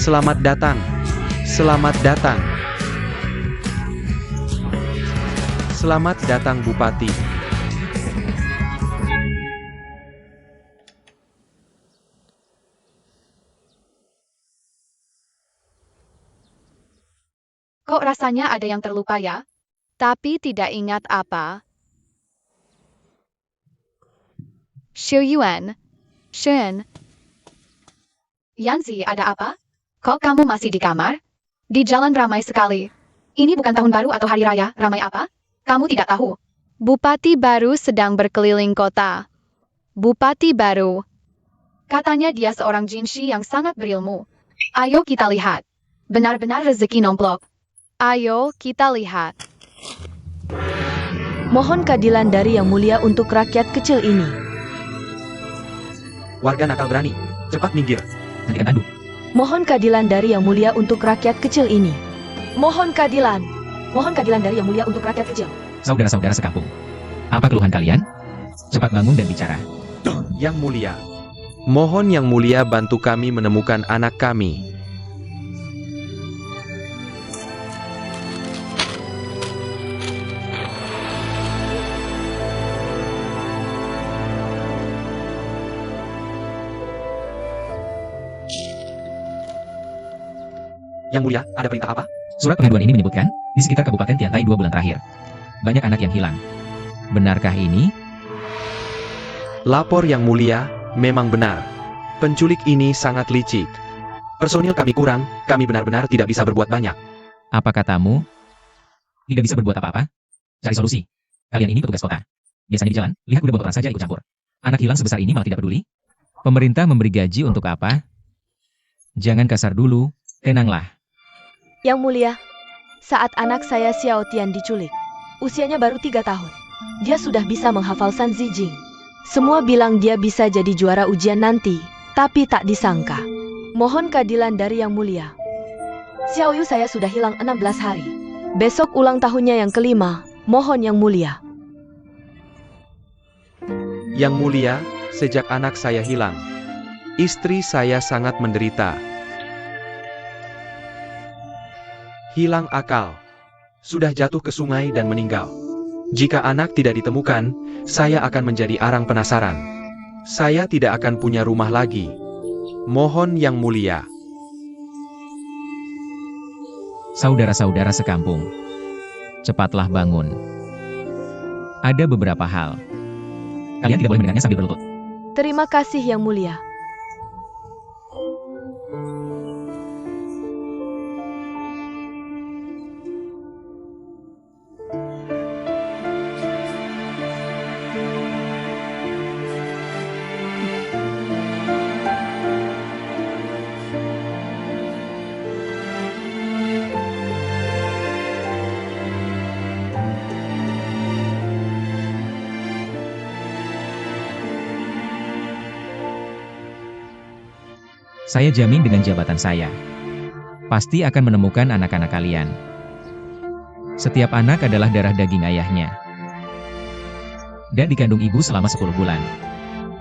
Selamat datang. Selamat datang. Selamat datang Bupati. Kok rasanya ada yang terlupa ya? Tapi tidak ingat apa. Xiu Yuan. Shen. Yanzi, ada apa? Kok kamu masih di kamar? Di jalan ramai sekali. Ini bukan tahun baru atau hari raya, ramai apa? Kamu tidak tahu. Bupati baru sedang berkeliling kota. Bupati baru. Katanya dia seorang jinshi yang sangat berilmu. Ayo kita lihat. Benar-benar rezeki nomplok. Ayo kita lihat. Mohon keadilan dari Yang Mulia untuk rakyat kecil ini. Warga nakal berani, cepat minggir. Hentikan tanduk. Mohon keadilan dari Yang Mulia untuk rakyat kecil ini. Mohon keadilan. Mohon keadilan dari Yang Mulia untuk rakyat kecil. Saudara-saudara sekampung. Apa keluhan kalian? Cepat bangun dan bicara. Yang Mulia, mohon Yang Mulia bantu kami menemukan anak kami. Yang Mulia, ada perintah apa? Surat pengaduan ini menyebutkan, di sekitar Kabupaten Tiantai 2 bulan terakhir, banyak anak yang hilang. Benarkah ini? Lapor Yang Mulia, memang benar. Penculik ini sangat licik. Personil kami kurang, kami benar-benar tidak bisa berbuat banyak. Apa katamu? Tidak bisa berbuat apa-apa? Cari solusi. Kalian ini petugas kota. Biasanya di jalan, lihat kuda motoran saja ikut campur. Anak hilang sebesar ini malah tidak peduli. Pemerintah memberi gaji untuk apa? Jangan kasar dulu, tenanglah. Yang Mulia, saat anak saya Xiao Tian diculik, usianya baru 3 tahun. Dia sudah bisa menghafal San Zijing. Semua bilang dia bisa jadi juara ujian nanti, tapi tak disangka. Mohon keadilan dari Yang Mulia. Xiao Yu saya sudah hilang 16 hari. Besok ulang tahunnya yang kelima, mohon Yang Mulia. Yang Mulia, sejak anak saya hilang, istri saya sangat menderita. Hilang akal. Sudah jatuh ke sungai dan meninggal. Jika anak tidak ditemukan, saya akan menjadi arang penasaran. Saya tidak akan punya rumah lagi. Mohon Yang Mulia. Saudara-saudara sekampung, cepatlah bangun. Ada beberapa hal. Kalian tidak boleh mendengarnya sambil berlutut. Terima kasih Yang Mulia. Saya jamin dengan jabatan saya, pasti akan menemukan anak-anak kalian. Setiap anak adalah darah daging ayahnya. Dan dikandung ibu selama 10 bulan.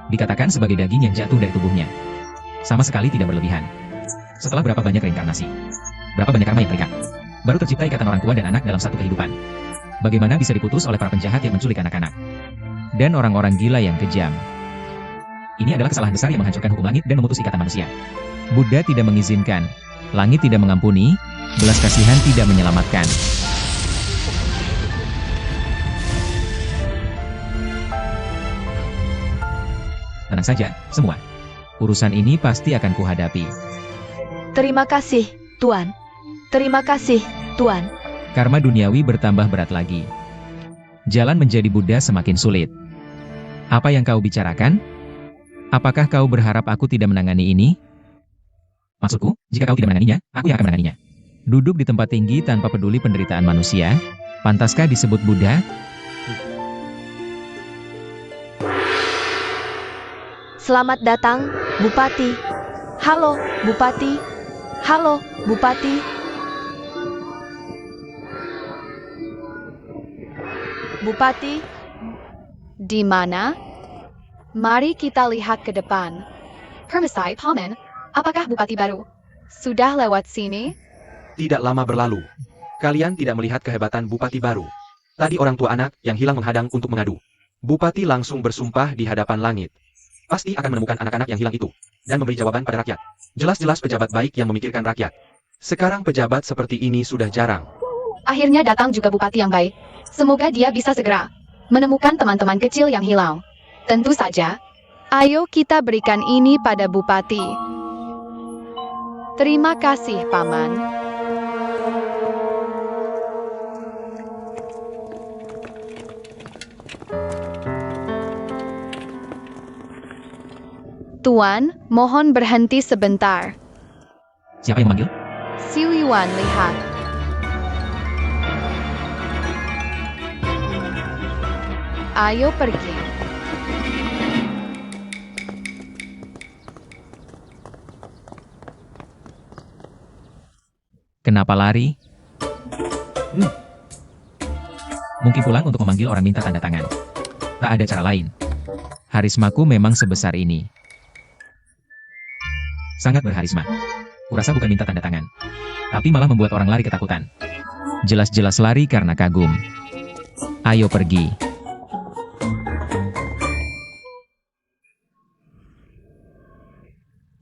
Dikatakan sebagai daging yang jatuh dari tubuhnya. Sama sekali tidak berlebihan. Setelah berapa banyak reinkarnasi, berapa banyak karma yang terikat, baru tercipta ikatan orang tua dan anak dalam satu kehidupan. Bagaimana bisa diputus oleh para penjahat yang menculik anak-anak? Dan orang-orang gila yang kejam. Ini adalah kesalahan besar yang menghancurkan hukum langit dan memutus ikatan manusia. Buddha tidak mengizinkan, langit tidak mengampuni, belas kasihan tidak menyelamatkan. Tenang saja, semua. Urusan ini pasti akan kuhadapi. Terima kasih, Tuan. Terima kasih, Tuan. Karma duniawi bertambah berat lagi. Jalan menjadi Buddha semakin sulit. Apa yang kau bicarakan? Apakah kau berharap aku tidak menangani ini? Maksudku, jika kau tidak menanganinya, aku yang akan menanganinya. Duduk di tempat tinggi tanpa peduli penderitaan manusia, pantaskah disebut Buddha? Selamat datang, Bupati. Halo, Bupati. Halo, Bupati. Bupati, Di mana? Mari kita lihat ke depan. Permisai, Paman. Apakah Bupati baru sudah lewat sini? Tidak lama berlalu. Kalian tidak melihat kehebatan Bupati baru. Tadi orang tua anak yang hilang menghadang untuk mengadu. Bupati langsung bersumpah di hadapan langit. Pasti akan menemukan anak-anak yang hilang itu. Dan memberi jawaban pada rakyat. Jelas-jelas pejabat baik yang memikirkan rakyat. Sekarang pejabat seperti ini sudah jarang. Akhirnya datang juga Bupati yang baik. Semoga dia bisa segera menemukan teman-teman kecil yang hilang. Tentu saja. Ayo kita berikan ini pada Bupati. Terima kasih, Paman. Tuan, mohon berhenti sebentar. Siapa yang memanggil? Xiu Yuan lihat. Ayo pergi. Kenapa lari? Mungkin pulang untuk memanggil orang minta tanda tangan. Tak ada cara lain. Harismaku memang sebesar ini. Sangat berharisma. Kurasa bukan minta tanda tangan, tapi malah membuat orang lari ketakutan. Jelas-jelas lari karena kagum. Ayo pergi.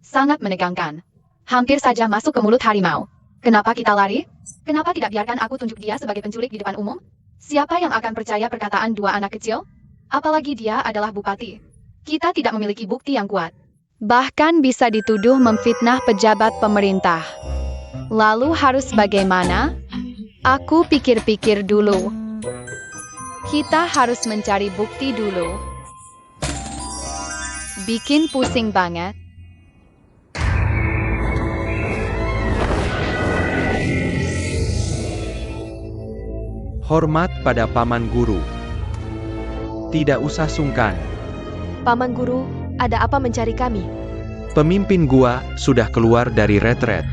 Sangat menegangkan. Hampir saja masuk ke mulut harimau. Kenapa kita lari? Kenapa tidak biarkan aku tunjuk dia sebagai penculik di depan umum? Siapa yang akan percaya perkataan dua anak kecil? Apalagi dia adalah bupati. Kita tidak memiliki bukti yang kuat. Bahkan bisa dituduh memfitnah pejabat pemerintah. Lalu harus bagaimana? Aku pikir-pikir dulu. Kita harus mencari bukti dulu. Bikin pusing banget. Hormat pada paman guru. Tidak usah sungkan. Paman Guru, ada apa mencari kami? Pemimpin gua sudah keluar dari retret.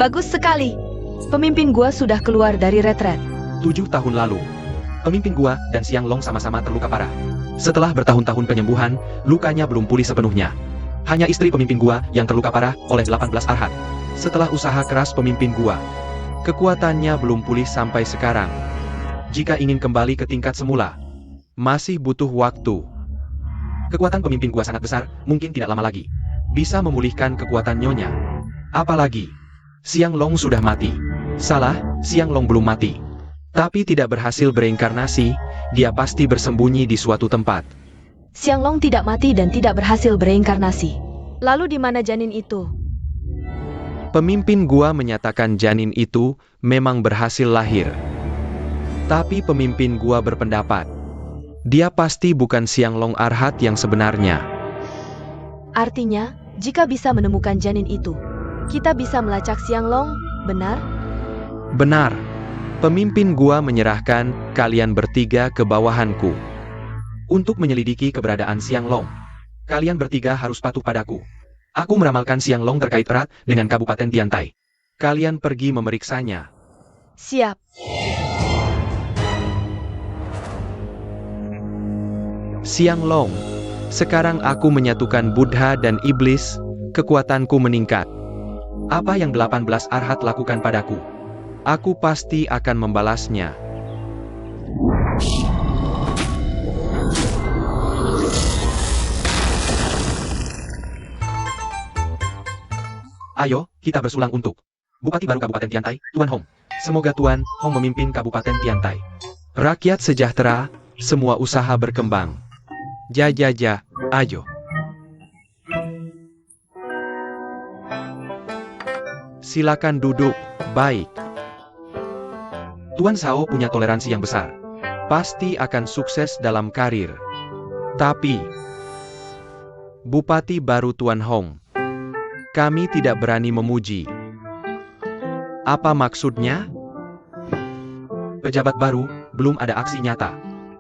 Bagus sekali. Pemimpin gua sudah keluar dari retret. 7 tahun lalu, pemimpin gua dan Siang Long sama-sama terluka parah. Setelah bertahun-tahun penyembuhan, lukanya belum pulih sepenuhnya. Hanya istri pemimpin gua yang terluka parah oleh 18 arhat. Setelah usaha keras pemimpin gua, kekuatannya belum pulih sampai sekarang. Jika ingin kembali ke tingkat semula, masih butuh waktu. Kekuatan pemimpin gua sangat besar, mungkin tidak lama lagi bisa memulihkan kekuatan nyonya. Apalagi, Siang Long sudah mati. Salah, Siang Long belum mati. Tapi tidak berhasil bereinkarnasi, dia pasti bersembunyi di suatu tempat. Siang Long tidak mati dan tidak berhasil bereinkarnasi. Lalu di mana janin itu? Pemimpin gua menyatakan janin itu memang berhasil lahir. Tapi pemimpin gua berpendapat, dia pasti bukan Siang Long Arhat yang sebenarnya. Artinya, jika bisa menemukan janin itu, kita bisa melacak Siang Long, benar? Benar. Pemimpin gua menyerahkan kalian bertiga ke bawahanku untuk menyelidiki keberadaan Siang Long. Kalian bertiga harus patuh padaku. Aku meramalkan Siang Long terkait erat dengan Kabupaten Tiantai. Kalian pergi memeriksanya. Siap. Siang Long, sekarang aku menyatukan Buddha dan Iblis, kekuatanku meningkat. Apa yang 18 arhat lakukan padaku, aku pasti akan membalasnya. Ayo, kita bersulang untuk Bupati baru Kabupaten Tiantai, Tuan Hong. Semoga Tuan Hong memimpin Kabupaten Tiantai. Rakyat sejahtera, semua usaha berkembang. Ayo. Silakan duduk, baik. Tuan Sao punya toleransi yang besar. Pasti akan sukses dalam karir. Tapi, Bupati baru Tuan Hong, kami tidak berani memuji. Apa maksudnya? Pejabat baru, belum ada aksi nyata.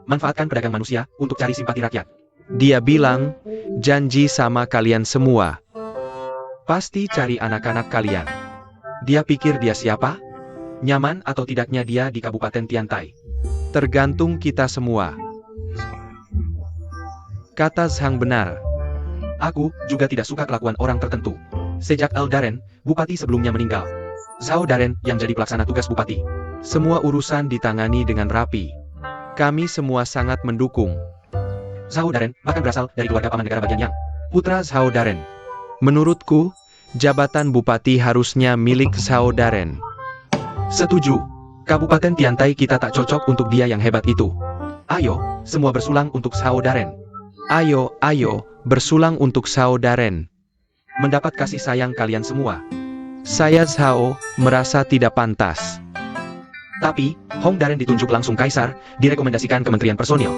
Manfaatkan pedagang manusia untuk cari simpati rakyat. Dia bilang, janji sama kalian semua. Pasti cari anak-anak kalian. Dia pikir dia siapa? Nyaman atau tidaknya dia di Kabupaten Tiantai? Tergantung kita semua. Kata Zhang benar. Aku juga tidak suka kelakuan orang tertentu. Sejak Daren, Bupati sebelumnya meninggal, Zhao Daren yang jadi pelaksana tugas Bupati. Semua urusan ditangani dengan rapi. Kami semua sangat mendukung. Zhao Daren bahkan berasal dari keluarga paman negara bagian Yang, putra Zhao Daren. Menurutku, jabatan Bupati harusnya milik Zhao Daren. Setuju. Kabupaten Tiantai kita tak cocok untuk dia yang hebat itu. Ayo, semua bersulang untuk Zhao Daren. Ayo, bersulang untuk Zhao Daren. Mendapat kasih sayang kalian semua. Saya Zhao merasa tidak pantas. Tapi, Hong Daren ditunjuk langsung Kaisar, direkomendasikan Kementerian Personil.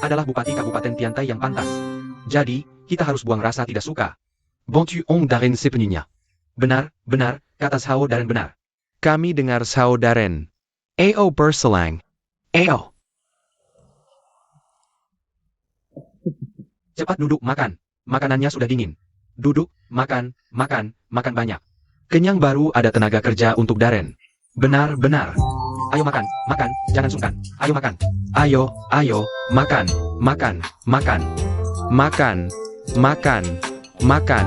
Adalah Bupati Kabupaten Tiantai yang pantas. Jadi, kita harus buang rasa tidak suka. Bontu Hong Daren sepenuhnya. Benar, kata Zhao Daren benar. Kami dengar Zhao Daren. Ao berselang. Ao. Cepat duduk makan. Makanannya sudah dingin. Duduk, makan, makan, makan banyak. Kenyang baru ada tenaga kerja untuk Darren. Benar-benar. Ayo makan, makan, jangan sungkan. Ayo makan. Ayo, ayo, makan, makan, makan. Makan, makan, makan.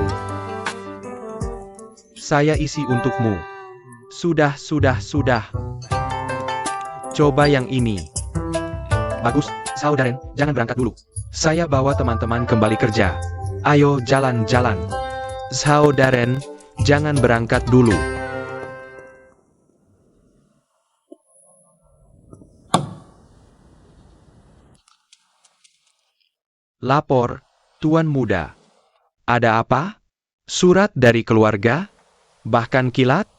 Saya isi untukmu. Sudah, sudah, sudah. Coba yang ini. Bagus, Saudaren, jangan berangkat dulu. Saya bawa teman-teman kembali kerja. Ayo jalan-jalan. Saudaren, jangan berangkat dulu. Lapor, Tuan Muda. Ada apa? Surat dari keluarga? Bahkan kilat?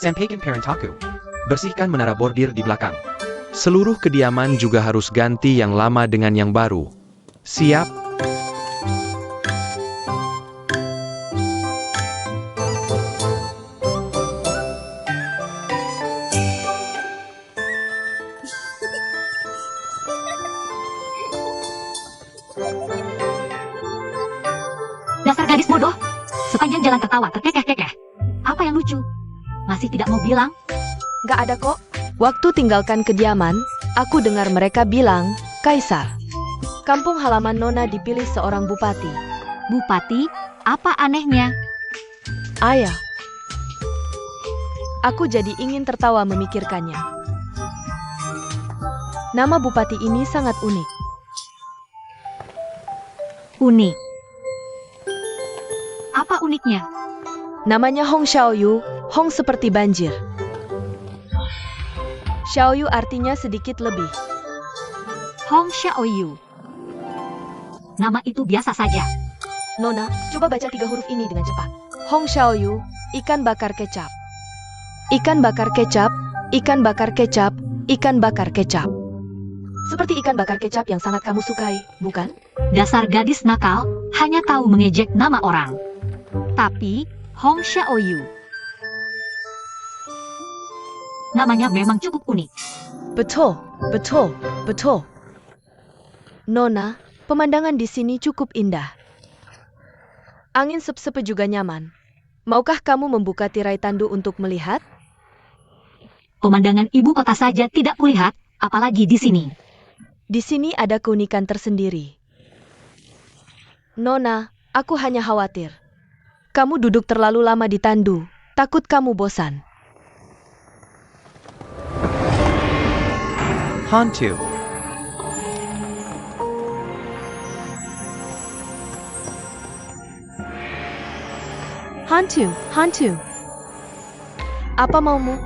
Sampaikan parentaku. Bersihkan menara bordir di belakang. Seluruh kediaman juga harus ganti yang lama dengan yang baru. Siap? Dasar gadis bodoh. Sepanjang jalan tertawa terkekeh-kekeh. Apa yang lucu? Masih tidak mau bilang? Gak ada kok. Waktu tinggalkan kediaman, aku dengar mereka bilang, Kaisar. Kampung halaman Nona dipilih seorang bupati. Bupati? Apa anehnya? Ayah. Aku jadi ingin tertawa memikirkannya. Nama bupati ini sangat unik. Unik. Apa uniknya? Namanya Hong Xiaoyu, Hong seperti banjir. Xiaoyu artinya sedikit lebih. Hong Xiaoyu. Nama itu biasa saja. Nona, coba baca 3 huruf ini dengan cepat. Hong Xiaoyu, ikan bakar kecap. Ikan bakar kecap, ikan bakar kecap, ikan bakar kecap. Seperti ikan bakar kecap yang sangat kamu sukai, bukan? Dasar gadis nakal, hanya tahu mengejek nama orang. Tapi, Hong Xiaoyu. Namanya memang cukup unik. Betul, betul, betul. Nona, pemandangan di sini cukup indah. Angin sep-sepe juga nyaman. Maukah kamu membuka tirai tandu untuk melihat? Pemandangan ibu kota saja tidak kulihat, apalagi di sini. Di sini ada keunikan tersendiri. Nona, aku hanya khawatir. Kamu duduk terlalu lama di tandu, takut kamu bosan. Hantu. Hantu, hantu. Apa maumu?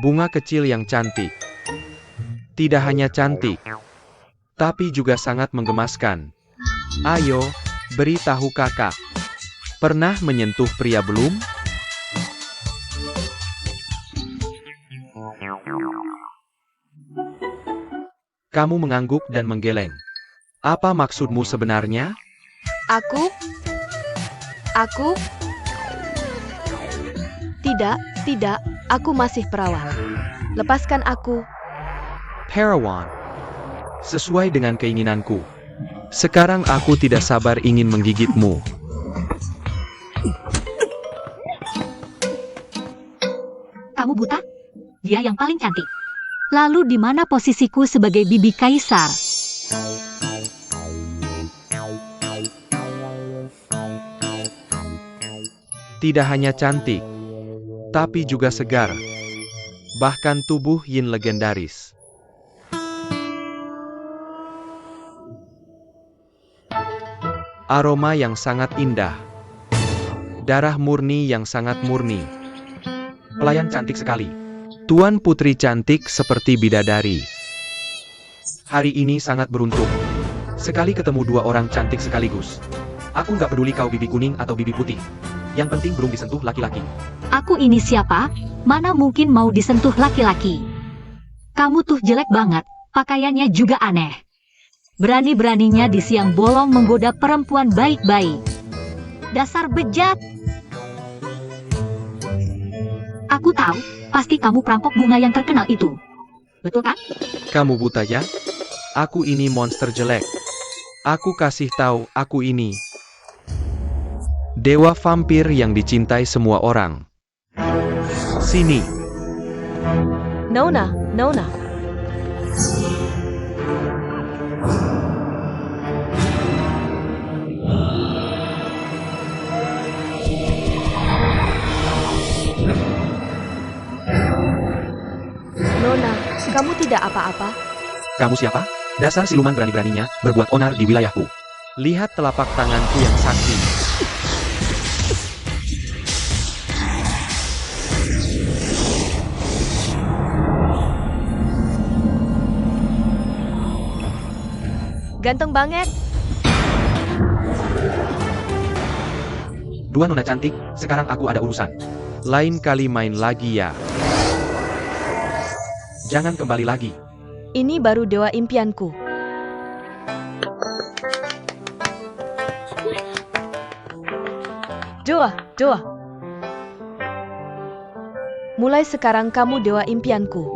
Bunga kecil yang cantik. Tidak hanya cantik, tapi juga sangat menggemaskan. Ayo, beritahu kakak. Pernah menyentuh pria belum? Kamu mengangguk dan menggeleng. Apa maksudmu sebenarnya? Aku? Tidak, aku masih perawan. Lepaskan aku. Perawan. Sesuai dengan keinginanku. Sekarang aku tidak sabar ingin menggigitmu. Kamu buta? Dia yang paling cantik. Lalu di mana posisiku sebagai bibi kaisar? Tidak hanya cantik, tapi juga segar. Bahkan tubuh Yin legendaris. Aroma yang sangat indah. Darah murni yang sangat murni. Pelayan cantik sekali. Tuan putri cantik seperti bidadari. Hari ini sangat beruntung. Sekali ketemu 2 orang cantik sekaligus. Aku nggak peduli kau bibi kuning atau bibi putih. Yang penting belum disentuh laki-laki. Aku ini siapa? Mana mungkin mau disentuh laki-laki? Kamu tuh jelek banget, pakaiannya juga aneh. Berani-beraninya di siang bolong menggoda perempuan baik-baik. Dasar bejat! Aku tahu, pasti kamu perampok bunga yang terkenal itu. Betul kan? Kamu buta ya? Aku ini monster jelek. Aku kasih tahu, aku ini dewa vampir yang dicintai semua orang. Sini. Nona, Nona. Nona, kamu tidak apa-apa? Kamu siapa? Dasar siluman berani-beraninya berbuat onar di wilayahku. Lihat telapak tanganku yang sakti. Ganteng banget. Dua nona cantik, sekarang aku ada urusan. Lain kali main lagi ya. Jangan kembali lagi. Ini baru dewa impianku. Doa. Mulai sekarang kamu dewa impianku.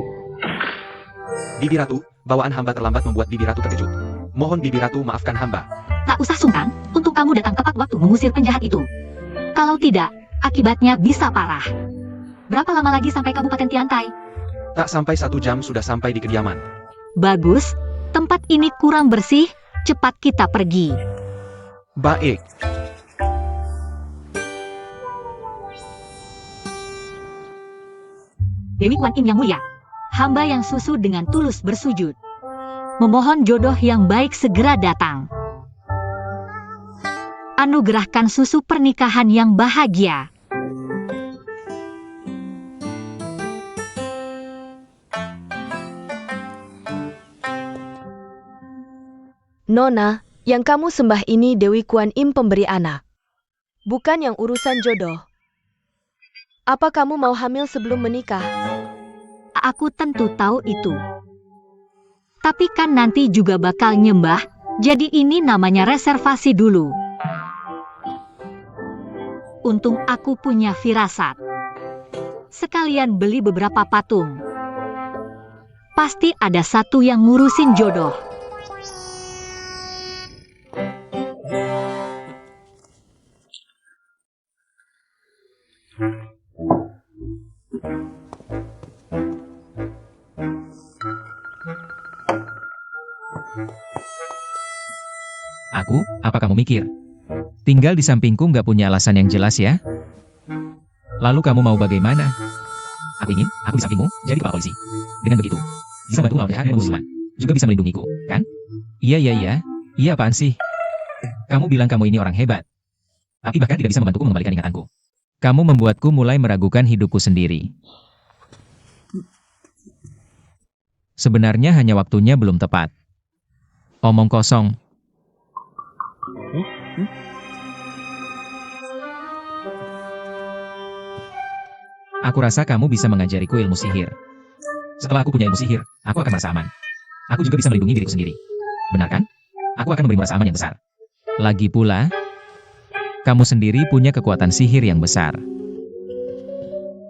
Bibi Ratu, bawaan hamba terlambat membuat Bibi Ratu terkejut. Mohon Bibi Ratu maafkan hamba. Tak usah sungkan, untuk kamu datang tepat waktu mengusir penjahat itu. Kalau tidak, akibatnya bisa parah. Berapa lama lagi sampai Kabupaten Tiantai? Tak sampai 1 jam sudah sampai di kediaman. Bagus, tempat ini kurang bersih, cepat kita pergi. Baik. Dewi Kuan Im yang mulia, hamba yang susu dengan tulus bersujud. Memohon jodoh yang baik segera datang. Anugerahkan susu pernikahan yang bahagia. Nona, yang kamu sembah ini Dewi Kuan Im pemberi anak. Bukan yang urusan jodoh. Apa kamu mau hamil sebelum menikah? Aku tentu tahu itu. Tapi kan nanti juga bakal nyembah, jadi ini namanya reservasi dulu. Untung aku punya firasat. Sekalian beli beberapa patung. Pasti ada satu yang ngurusin jodoh. Aku, apa kamu mikir? Tinggal di sampingku nggak punya alasan yang jelas ya? Lalu kamu mau bagaimana? Aku ingin, aku di sampingmu, jadi kepala polisi. Dengan begitu, bisa bantu melawan jahat dan musliman. Juga bisa melindungiku, kan? Iya, apaan sih? Kamu bilang kamu ini orang hebat. Tapi bahkan tidak bisa membantuku mengembalikan ingatanku. Kamu membuatku mulai meragukan hidupku sendiri. Sebenarnya hanya waktunya belum tepat. Omong kosong. Aku rasa kamu bisa mengajariku ilmu sihir. Setelah aku punya ilmu sihir, aku akan merasa aman. Aku juga bisa melindungi diriku sendiri. Benar kan? Aku akan memberi rasa aman yang besar. Lagi pula, kamu sendiri punya kekuatan sihir yang besar.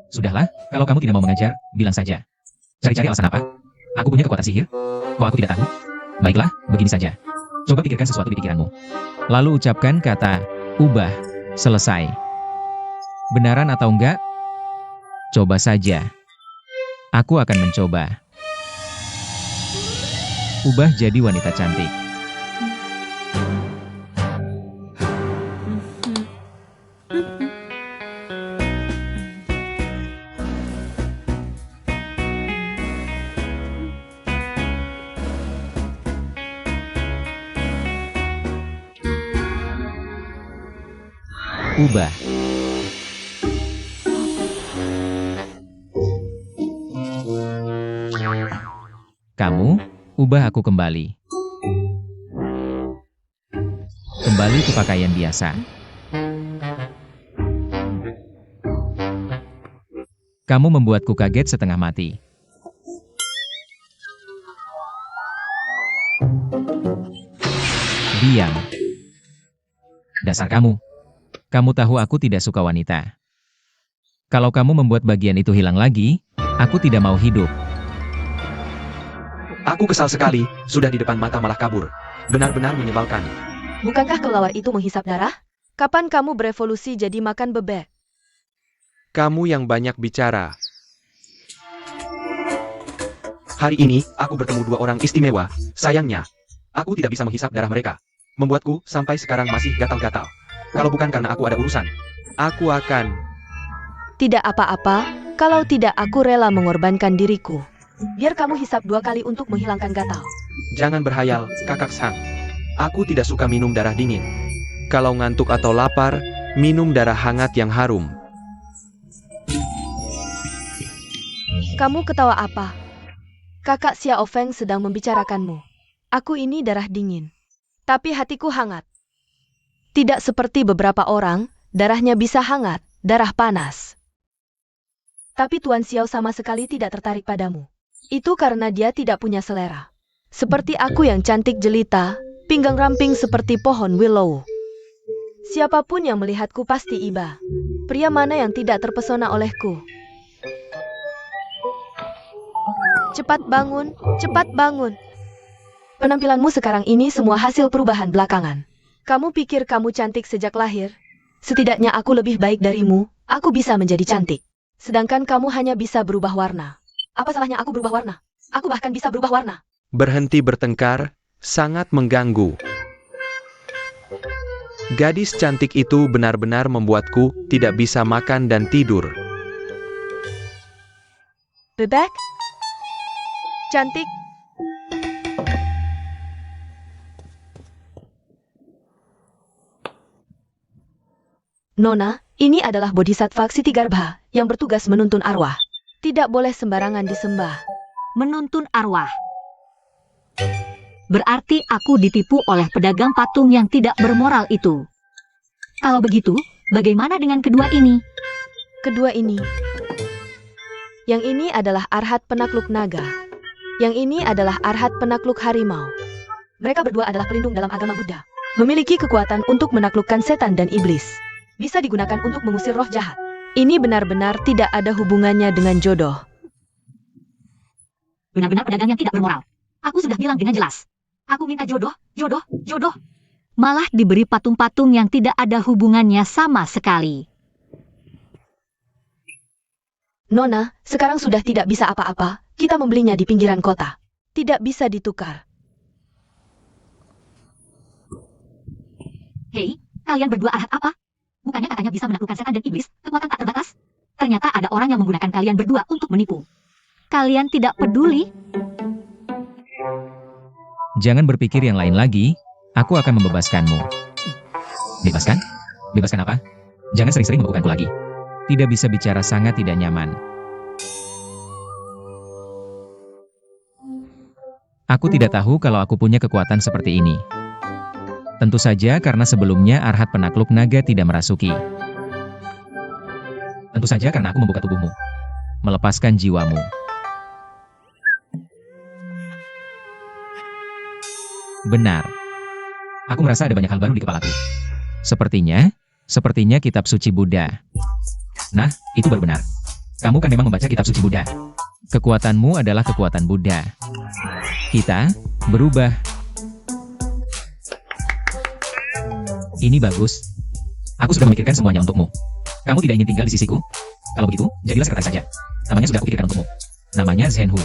Sudahlah, kalau kamu tidak mau mengajar, bilang saja. Cari-cari alasan apa? Aku punya kekuatan sihir? Kok aku tidak tahu? Baiklah, begini saja. Coba pikirkan sesuatu di pikiranmu. Lalu ucapkan kata, ubah, selesai. Benaran atau enggak? Coba saja. Aku akan mencoba. Ubah jadi wanita cantik. Ubah. Kamu, ubah aku kembali. Kembali ke pakaian biasa. Kamu membuatku kaget setengah mati. Diam. Dasar kamu. Kamu tahu aku tidak suka wanita. Kalau kamu membuat bagian itu hilang lagi, aku tidak mau hidup. Aku kesal sekali, sudah di depan mata malah kabur. Benar-benar menyebalkan. Bukankah kelelawar itu menghisap darah? Kapan kamu berevolusi jadi makan bebek? Kamu yang banyak bicara. Hari ini, aku bertemu dua orang istimewa. Sayangnya, aku tidak bisa menghisap darah mereka. Membuatku sampai sekarang masih gatal-gatal. Kalau bukan karena aku ada urusan, aku akan... Tidak apa-apa, kalau tidak aku rela mengorbankan diriku. Biar kamu hisap 2 kali untuk menghilangkan gatal. Jangan berhayal, Kakak Sang. Aku tidak suka minum darah dingin. Kalau ngantuk atau lapar, minum darah hangat yang harum. Kamu ketawa apa? Kakak Xiao Feng sedang membicarakanmu. Aku ini darah dingin. Tapi hatiku hangat. Tidak seperti beberapa orang, darahnya bisa hangat, darah panas. Tapi Tuan Xiao sama sekali tidak tertarik padamu. Itu karena dia tidak punya selera. Seperti aku yang cantik jelita, pinggang ramping seperti pohon willow. Siapapun yang melihatku pasti iba. Pria mana yang tidak terpesona olehku? Cepat bangun, cepat bangun. Penampilanmu sekarang ini semua hasil perubahan belakangan. Kamu pikir kamu cantik sejak lahir? Setidaknya aku lebih baik darimu, aku bisa menjadi cantik. Sedangkan kamu hanya bisa berubah warna. Apa salahnya aku berubah warna? Aku bahkan bisa berubah warna. Berhenti bertengkar, sangat mengganggu. Gadis cantik itu benar-benar membuatku tidak bisa makan dan tidur. Bebek? Cantik? Nona, ini adalah Bodhisattva Ksitigarbha yang bertugas menuntun arwah. Tidak boleh sembarangan disembah. Menuntun arwah. Berarti aku ditipu oleh pedagang patung yang tidak bermoral itu. Kalau begitu, bagaimana dengan kedua ini? Kedua ini. Yang ini adalah Arhat penakluk naga. Yang ini adalah Arhat penakluk harimau. Mereka berdua adalah pelindung dalam agama Buddha. Memiliki kekuatan untuk menaklukkan setan dan iblis. Bisa digunakan untuk mengusir roh jahat. Ini benar-benar tidak ada hubungannya dengan jodoh. Benar-benar pedagang yang tidak bermoral. Aku sudah bilang dengan jelas. Aku minta jodoh, jodoh, jodoh. Malah diberi patung-patung yang tidak ada hubungannya sama sekali. Nona, sekarang sudah tidak bisa apa-apa. Kita membelinya di pinggiran kota. Tidak bisa ditukar. Hei, kalian berdua arhat apa? Bukannya katanya bisa menaklukkan setan dan iblis, kekuatan tak terbatas? Ternyata ada orang yang menggunakan kalian berdua untuk menipu. Kalian tidak peduli? Jangan berpikir yang lain lagi, aku akan membebaskanmu. Bebaskan? Bebaskan apa? Jangan sering-sering membekukanku lagi. Tidak bisa bicara, sangat tidak nyaman. Aku tidak tahu kalau aku punya kekuatan seperti ini. Tentu saja karena sebelumnya Arhat penakluk naga tidak merasuki. Tentu saja karena aku membuka tubuhmu. Melepaskan jiwamu. Benar. Aku merasa ada banyak hal baru di kepalaku. Sepertinya kitab suci Buddha. Nah, itu baru benar. Kamu kan memang membaca kitab suci Buddha. Kekuatanmu adalah kekuatan Buddha. Kita berubah. Ini bagus. Aku sudah memikirkan semuanya untukmu. Kamu tidak ingin tinggal di sisiku? Kalau begitu, jadilah sekretaris saja. Namanya sudah aku pikirkan untukmu. Namanya Zhenhu.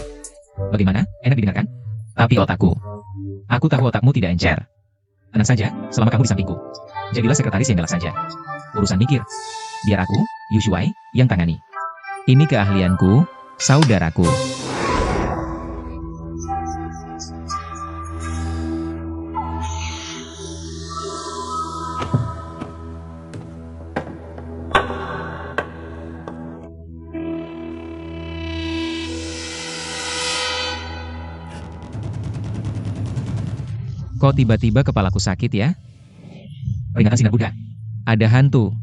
Bagaimana? Enak didengarkan? Tapi otakku. Aku tahu otakmu tidak encer. Tenang saja, selama kamu di sampingku. Jadilah sekretaris yang galak saja. Urusan mikir. Biar aku, Yu Shuai, yang tangani. Ini keahlianku, saudaraku. Kok tiba-tiba kepalaku sakit ya? Peringatan sinar Buddha. Ada hantu.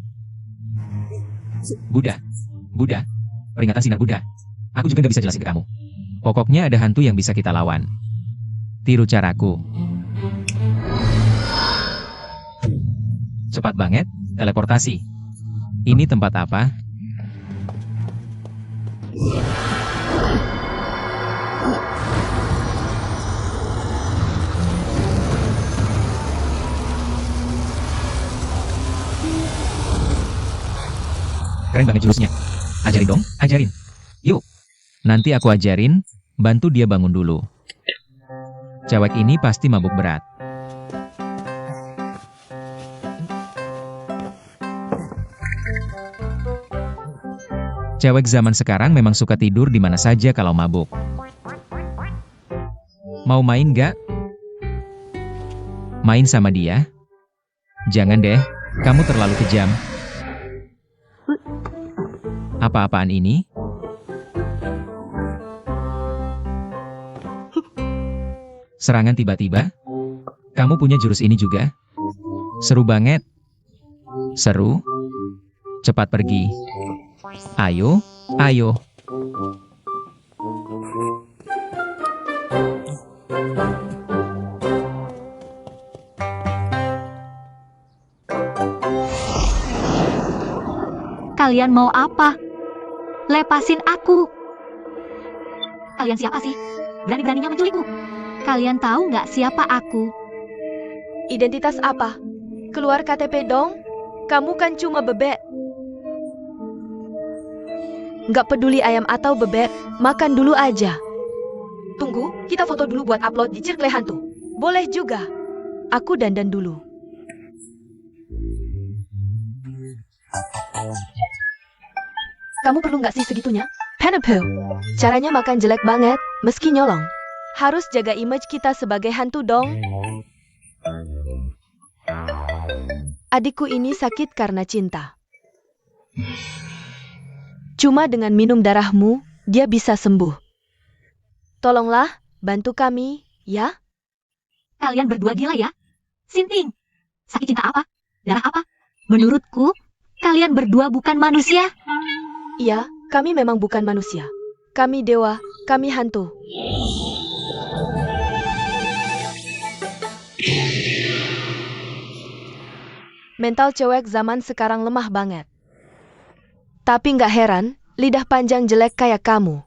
Buddha. Buddha. Peringatan sinar Buddha. Aku juga nggak bisa jelasin ke kamu. Pokoknya ada hantu yang bisa kita lawan. Tiru caraku. Cepat banget, teleportasi. Ini tempat apa? Keren banget jurusnya. Ajarin dong, ajarin. Yuk. Nanti aku ajarin, bantu dia bangun dulu. Cewek ini pasti mabuk berat. Cewek zaman sekarang memang suka tidur di mana saja kalau mabuk. Mau main gak? Main sama dia? Jangan deh, kamu terlalu kejam. Apa-apaan ini? Serangan tiba-tiba? Kamu punya jurus ini juga? Seru banget. Seru? Cepat pergi. Ayo, ayo. Kalian mau apa? Lepasin aku. Kalian siapa sih? Berani-beraninya menculikku. Kalian tahu nggak siapa aku? Identitas apa? Keluar KTP dong. Kamu kan cuma bebek. Nggak peduli ayam atau bebek, makan dulu aja. Tunggu, kita foto dulu buat upload di Circle Hantu. Boleh juga. Aku dandan dulu. Kamu perlu nggak sih segitunya? Penepu. Caranya makan jelek banget, meski nyolong. Harus jaga image kita sebagai hantu dong. Adikku ini sakit karena cinta. Cuma dengan minum darahmu, dia bisa sembuh. Tolonglah, bantu kami, ya? Kalian berdua gila ya? Sinting. Sakit cinta apa? Darah apa? Menurutku, kalian berdua bukan manusia. Iya, kami memang bukan manusia. Kami dewa, kami hantu. Mental cewek zaman sekarang lemah banget. Tapi nggak heran, lidah panjang jelek kayak kamu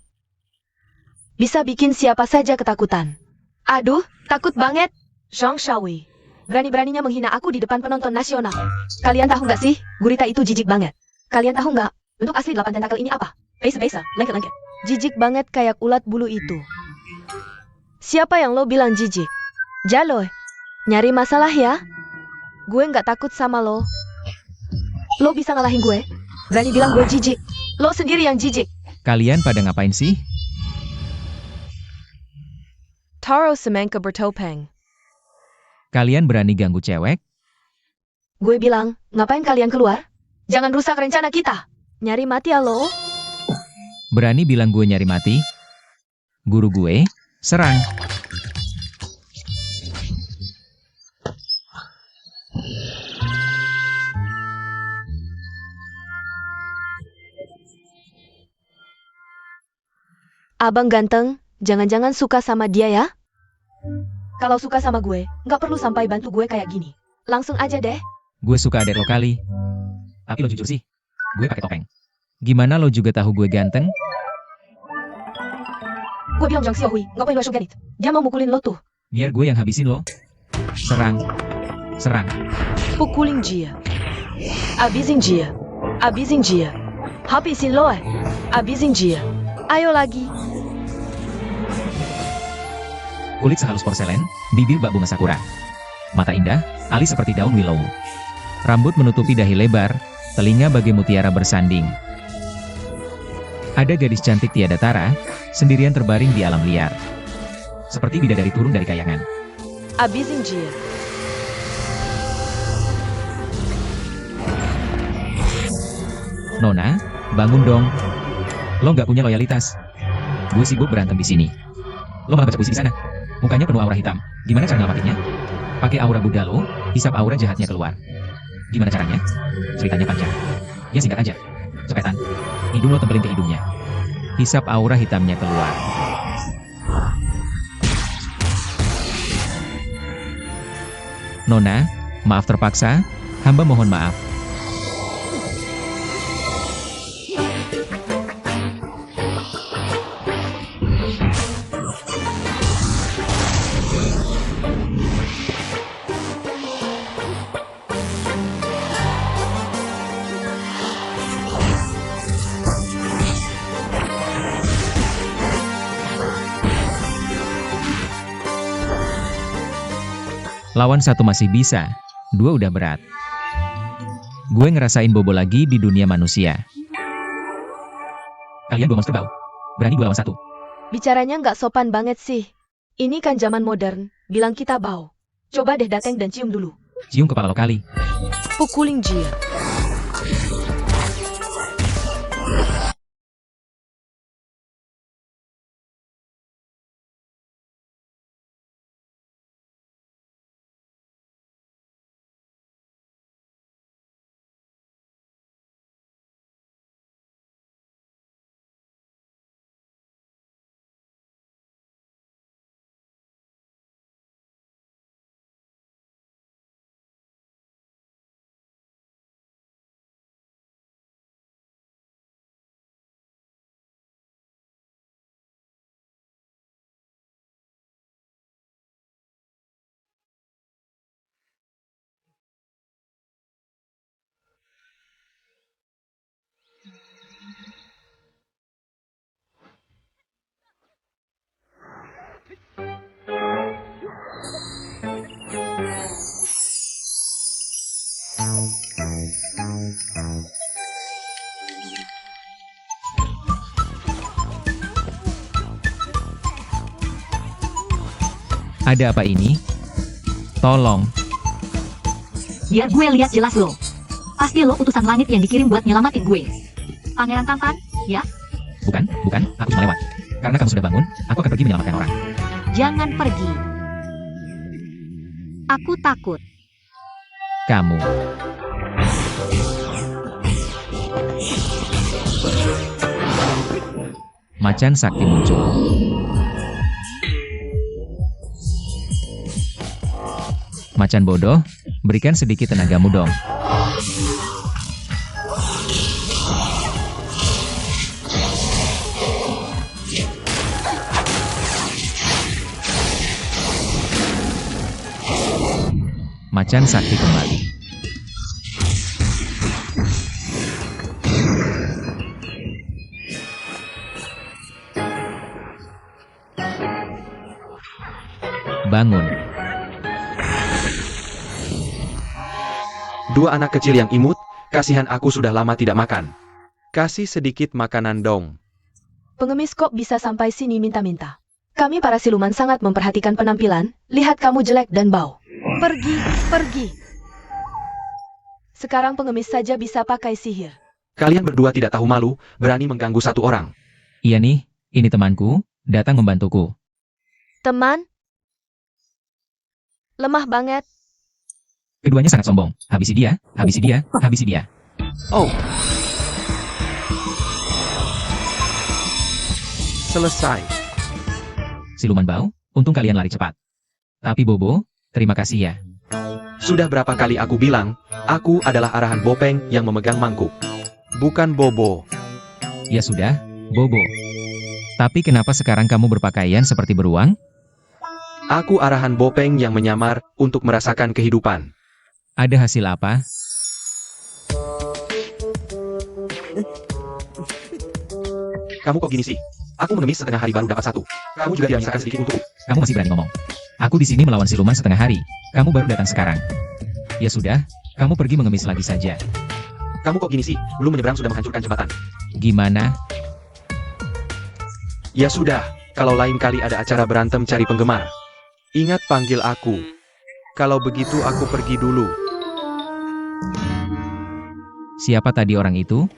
bisa bikin siapa saja ketakutan. Aduh, takut banget. Zhang Shaohui. Berani-beraninya menghina aku di depan penonton nasional. Kalian tahu nggak sih, gurita itu jijik banget. Kalian tahu nggak, bentuk asli 8 tentakel ini apa? Besa-besa, lengket-lengket. Jijik banget kayak ulat bulu itu. Siapa yang lo bilang jijik? Jaloy, nyari masalah ya? Gue nggak takut sama lo. Lo bisa ngalahin gue? Berani bilang gue jijik. Lo sendiri yang jijik. Kalian pada ngapain sih? Taro semangka bertopeng. Kalian berani ganggu cewek? Gue bilang, ngapain kalian keluar? Jangan rusak rencana kita. Nyari mati ya lo? Berani bilang gue nyari mati? Guru gue, serang. Abang ganteng, jangan-jangan suka sama dia ya? Kalau suka sama gue, nggak perlu sampai bantu gue kayak gini. Langsung aja deh. Gue suka adek lo kali. Tapi lo jujur sih, gue pakai topeng. Gimana lo juga tahu gue ganteng? Gue bilang Zhang Xiaohui, ngapain lo ganit? Dia mau mukulin lo tuh. Biar gue yang habisin lo. Serang. Serang. Pukulin dia. Abisin dia. Abisin dia. Habisin lo Abisin dia. Ayo lagi. Kulit sehalus porselen, bibir bak bunga sakura. Mata indah, alis seperti daun willow. Rambut menutupi dahi lebar, telinga bagai mutiara bersanding. Ada gadis cantik tiada tara, sendirian terbaring di alam liar. Seperti bidadari turun dari kayangan. Abisin dia. Nona, bangun dong. Lo nggak punya loyalitas. Gue sibuk berantem di sini. Lo malah baca puisi di sana. Mukanya penuh aura hitam. Gimana cara ngelamatinnya? Pakai aura Buddha lo, hisap aura jahatnya keluar. Gimana caranya? Ceritanya panjang. Ya singkat aja. Cepetan. Hidung lo tempelin ke hidungnya. Hisap aura hitamnya keluar. Nona, maaf terpaksa, hamba mohon maaf. Lawan satu masih bisa, dua udah berat. Gue ngerasain bobo lagi di dunia manusia. Kalian dua monster bau. Berani gue lawan satu. Bicaranya nggak sopan banget sih. Ini kan zaman modern, bilang kita bau. Coba deh dateng dan cium dulu. Cium kepala lo kali. Pukulin dia. Ada apa ini? Tolong. Biar gue lihat jelas lo. Pasti lo utusan langit yang dikirim buat nyelamatin gue. Pangeran tampan, ya? Bukan, aku cuma lewat. Karena kamu sudah bangun, aku akan pergi menyelamatkan orang. Jangan pergi. Aku takut. Kamu. Macan sakti muncul. Macan bodoh, berikan sedikit tenagamu dong. Macan sakti kembali. Bangun. Dua anak kecil yang imut, kasihan aku sudah lama tidak makan. Kasih sedikit makanan dong. Pengemis kok bisa sampai sini minta-minta. Kami para siluman sangat memperhatikan penampilan, lihat kamu jelek dan bau. Pergi. Sekarang pengemis saja bisa pakai sihir. Kalian berdua tidak tahu malu, berani mengganggu satu orang. Iya nih, ini temanku, datang membantuku. Teman? Lemah banget. Keduanya sangat sombong. Habisi dia. Oh. Selesai. Siluman bau, untung kalian lari cepat. Tapi Bobo, terima kasih ya. Sudah berapa kali aku bilang, aku adalah arahan Bopeng yang memegang mangkuk. Bukan Bobo. Ya sudah, Bobo. Tapi kenapa sekarang kamu berpakaian seperti beruang? Aku arahan Bopeng yang menyamar untuk merasakan kehidupan. Ada hasil apa? Kamu kok gini sih? Aku mengemis setengah hari baru dapat satu. Kamu juga tidak misalkan sedikit untukku. Kamu masih berani ngomong. Aku di sini melawan siluman setengah hari. Kamu baru datang sekarang. Ya sudah, kamu pergi mengemis lagi saja. Kamu kok gini sih? Belum menyeberang sudah menghancurkan jembatan. Gimana? Ya sudah, kalau lain kali ada acara berantem cari penggemar. Ingat panggil aku. Kalau begitu aku pergi dulu. Siapa tadi orang itu?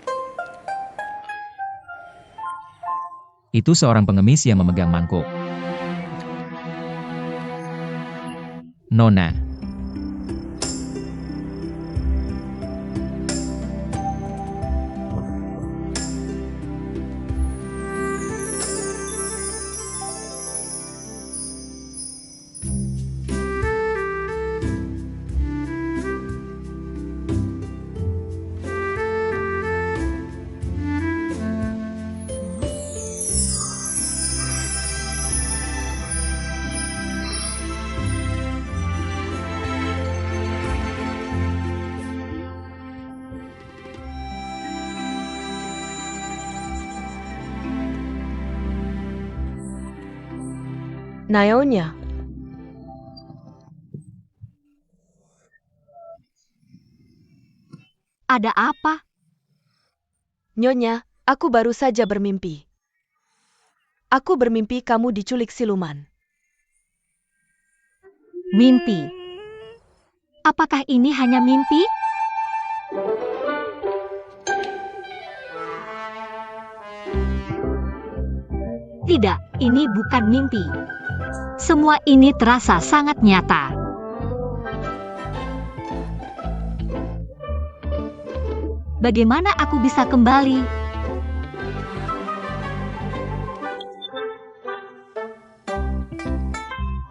Itu seorang pengemis yang memegang mangkuk. Nona. Nyonya, Ada apa? Nyonya, aku baru saja bermimpi. Aku bermimpi kamu diculik siluman. Mimpi. Apakah ini hanya mimpi? Tidak, ini bukan mimpi. Semua ini terasa sangat nyata. Bagaimana aku bisa kembali?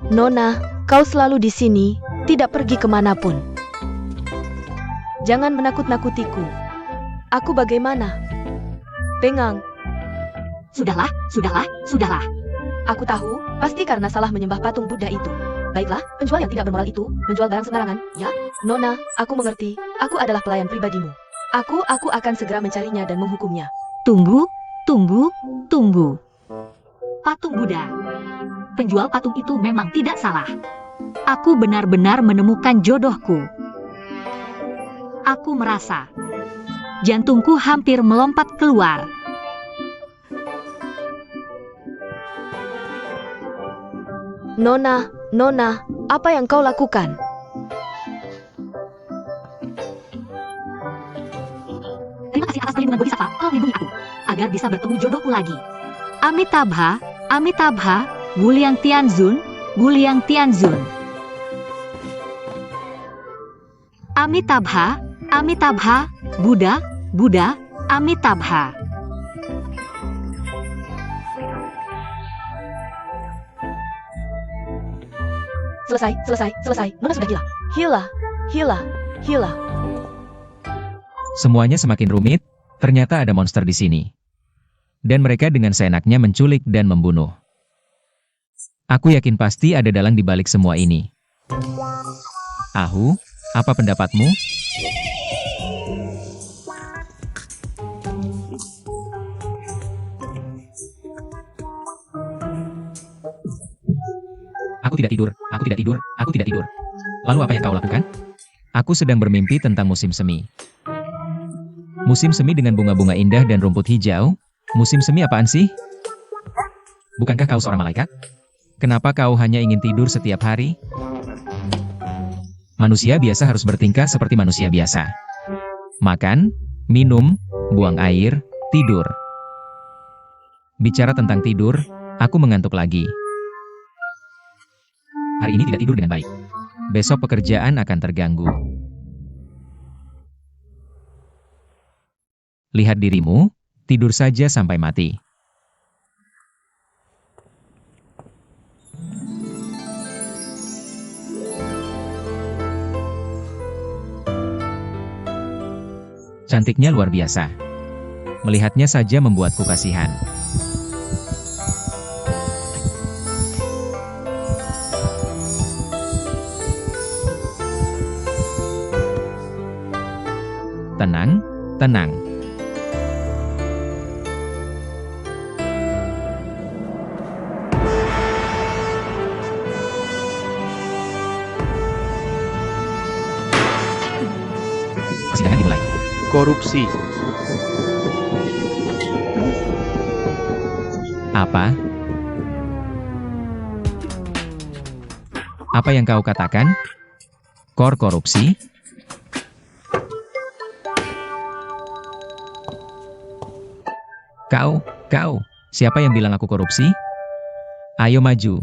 Nona, kau selalu di sini, tidak pergi kemanapun. Jangan menakut-nakutiku. Aku bagaimana? Pengang, Sudahlah, sudahlah, sudahlah. aku tahu, pasti karena salah menyembah patung Buddha itu. Baiklah, penjual yang tidak bermoral itu, menjual barang sembarangan, ya? Nona, aku mengerti, aku adalah pelayan pribadimu. Aku akan segera mencarinya dan menghukumnya. Tunggu, tunggu, tunggu. Patung Buddha. Penjual patung itu memang tidak salah. Aku benar-benar menemukan jodohku. Aku merasa jantungku hampir melompat keluar. Nona, apa yang kau lakukan? Terima kasih atas perlindungan Bodhisattva, tolong lindungi aku, agar bisa bertemu jodohku lagi. Amitabha, Amitabha, Guliang Tianzun, Guliang Tianzun. Amitabha, Amitabha, Buddha, Buddha, Amitabha. Selesai. Nona sudah gila. Gila. Semuanya semakin rumit, ternyata ada monster di sini. Dan mereka dengan seenaknya menculik dan membunuh. Aku yakin pasti ada dalang di balik semua ini. Ahu, apa pendapatmu? Aku tidak tidur. Lalu apa yang kau lakukan? Aku sedang bermimpi tentang musim semi. Musim semi dengan bunga-bunga indah dan rumput hijau. Musim semi apaan sih? Bukankah kau seorang malaikat? Kenapa kau hanya ingin tidur setiap hari? Manusia biasa harus bertingkah seperti manusia biasa. Makan, minum, buang air, tidur. Bicara tentang tidur, aku mengantuk lagi. Hari ini tidak tidur dengan baik. Besok pekerjaan akan terganggu. Lihat dirimu, tidur saja sampai mati. Cantiknya luar biasa. Melihatnya saja membuatku kasihan. Tenang, tenang. Persidangan dimulai. Korupsi. Apa? Apa yang kau katakan? Korupsi? Kau, siapa yang bilang aku korupsi? Ayo maju.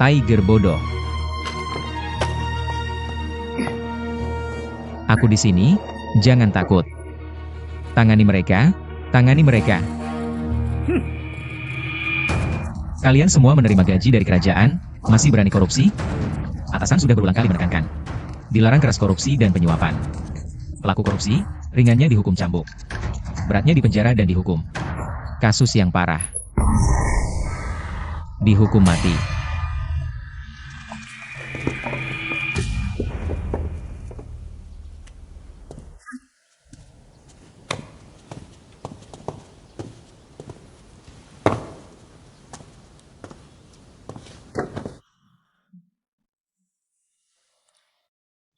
Tiger bodoh. Aku di sini, jangan takut. Tangani mereka, tangani mereka. Kalian semua menerima gaji dari kerajaan, masih berani korupsi? Atasan sudah berulang kali menekankan. Dilarang keras korupsi dan penyuapan. Pelaku korupsi, ringannya dihukum cambuk. Beratnya dipenjara dan dihukum. Kasus yang parah. Dihukum mati.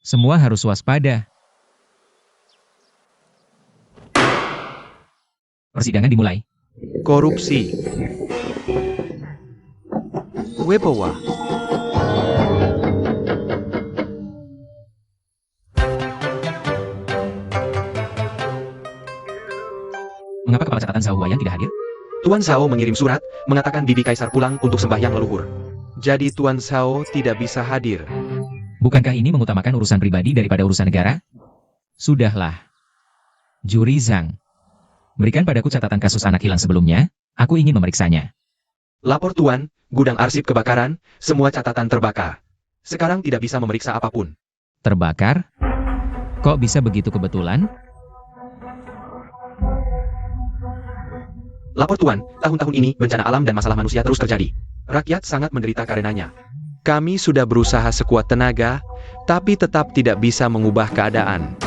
Semua harus waspada. Persidangan dimulai. Korupsi. Webowa. Mengapa kepala catatan Zhao Huayan tidak hadir? Tuan Zhao mengirim surat, mengatakan bibi kaisar pulang untuk sembahyang leluhur. Jadi Tuan Zhao tidak bisa hadir. Bukankah ini mengutamakan urusan pribadi daripada urusan negara? Sudahlah. Juri Zhang. Berikan padaku catatan kasus anak hilang sebelumnya, aku ingin memeriksanya. Lapor Tuan, gudang arsip kebakaran, semua catatan terbakar. Sekarang tidak bisa memeriksa apapun. Terbakar? Kok bisa begitu kebetulan? Lapor Tuan, tahun-tahun ini bencana alam dan masalah manusia terus terjadi. Rakyat sangat menderita karenanya. Kami sudah berusaha sekuat tenaga, tapi tetap tidak bisa mengubah keadaan.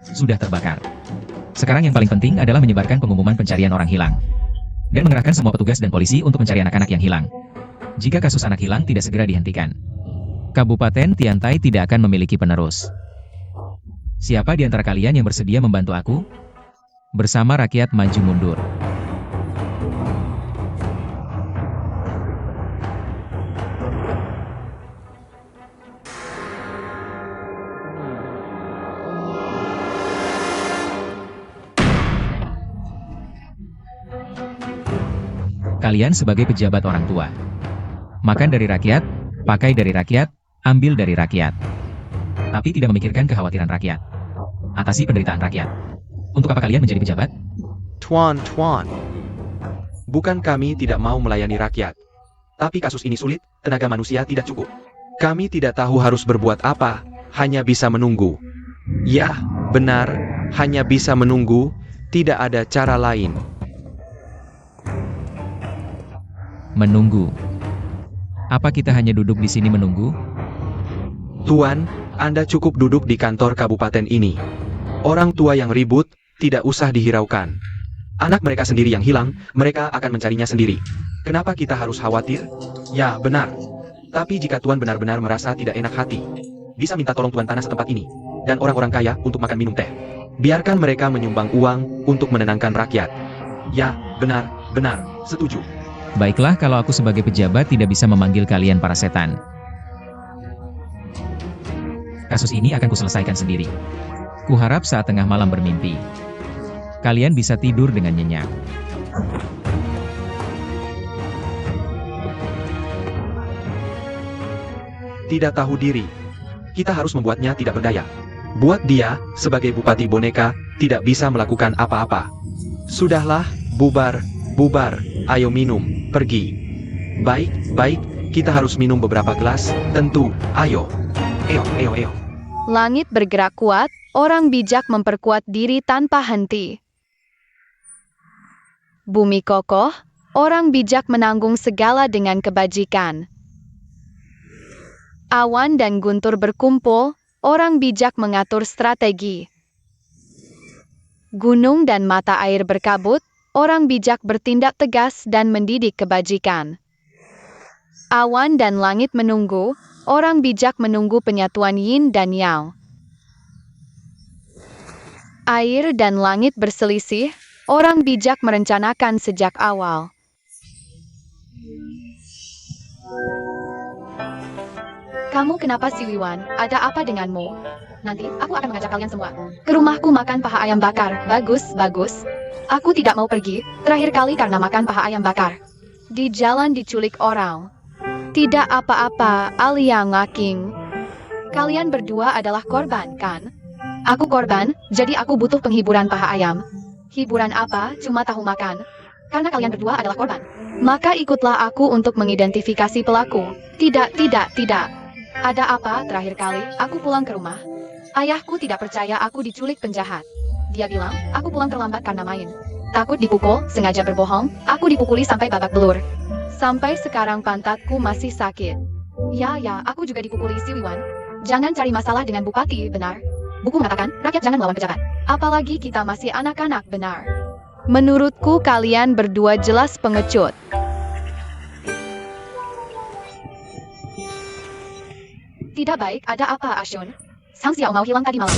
Sudah terbakar. Sekarang yang paling penting adalah menyebarkan pengumuman pencarian orang hilang. Dan mengerahkan semua petugas dan polisi untuk mencari anak-anak yang hilang. Jika kasus anak hilang tidak segera dihentikan, Kabupaten Tiantai tidak akan memiliki penerus. Siapa di antara kalian yang bersedia membantu aku? Bersama rakyat maju mundur. Kalian sebagai pejabat orang tua. Makan dari rakyat, pakai dari rakyat, ambil dari rakyat. Tapi tidak memikirkan kekhawatiran rakyat. Atasi penderitaan rakyat. Untuk apa kalian menjadi pejabat? Tuan. Bukan kami tidak mau melayani rakyat. Tapi kasus ini sulit, tenaga manusia tidak cukup. Kami tidak tahu harus berbuat apa, hanya bisa menunggu. Ya, benar, hanya bisa menunggu, tidak ada cara lain. Menunggu. Apa kita hanya duduk di sini menunggu? Tuan, Anda cukup duduk di kantor kabupaten ini. Orang tua yang ribut, tidak usah dihiraukan. Anak mereka sendiri yang hilang, mereka akan mencarinya sendiri. Kenapa kita harus khawatir? Ya, benar. Tapi jika Tuan benar-benar merasa tidak enak hati, bisa minta tolong Tuan tanah setempat ini, dan orang-orang kaya untuk makan minum teh. Biarkan mereka menyumbang uang untuk menenangkan rakyat. Ya, benar, setuju. Baiklah kalau aku sebagai pejabat tidak bisa memanggil kalian para setan. Kasus ini akan kuselesaikan sendiri. Kuharap saat tengah malam bermimpi, kalian bisa tidur dengan nyenyak. Tidak tahu diri. Kita harus membuatnya tidak berdaya. Buat dia, sebagai bupati boneka, tidak bisa melakukan apa-apa. Sudahlah, bubar, ayo minum, pergi. Baik, kita harus minum beberapa gelas, tentu, ayo. Eyo. Langit bergerak kuat, orang bijak memperkuat diri tanpa henti. Bumi kokoh, orang bijak menanggung segala dengan kebajikan. Awan dan guntur berkumpul, orang bijak mengatur strategi. Gunung dan mata air berkabut, orang bijak bertindak tegas dan mendidik kebajikan. Awan dan langit menunggu, orang bijak menunggu penyatuan yin dan yang. Air dan langit berselisih, orang bijak merencanakan sejak awal. Kamu kenapa Si Wiwan? Ada apa denganmu? Nanti aku akan mengajak kalian semua ke rumahku makan paha ayam bakar. Bagus. Aku tidak mau pergi, terakhir kali karena makan paha ayam bakar. Di jalan diculik orang. Tidak apa-apa, Alia ngaking. Kalian berdua adalah korban, kan? Aku korban, jadi aku butuh penghiburan paha ayam. Hiburan apa? Cuma tahu makan. Karena kalian berdua adalah korban. Maka ikutlah aku untuk mengidentifikasi pelaku. Tidak. Ada apa terakhir kali aku pulang ke rumah? Ayahku tidak percaya aku diculik penjahat. Dia bilang, aku pulang terlambat karena main. Takut dipukul, sengaja berbohong, aku dipukuli sampai babak belur. Sampai sekarang pantatku masih sakit. Ya, aku juga dipukuli Si Wiwan. Jangan cari masalah dengan bupati, benar? Buku mengatakan, rakyat jangan melawan pejabat. Apalagi kita masih anak-anak, benar? Menurutku kalian berdua jelas pengecut. Tidak Tidak baik, ada apa Ashun? Sang Xiao mau hilang tadi malam.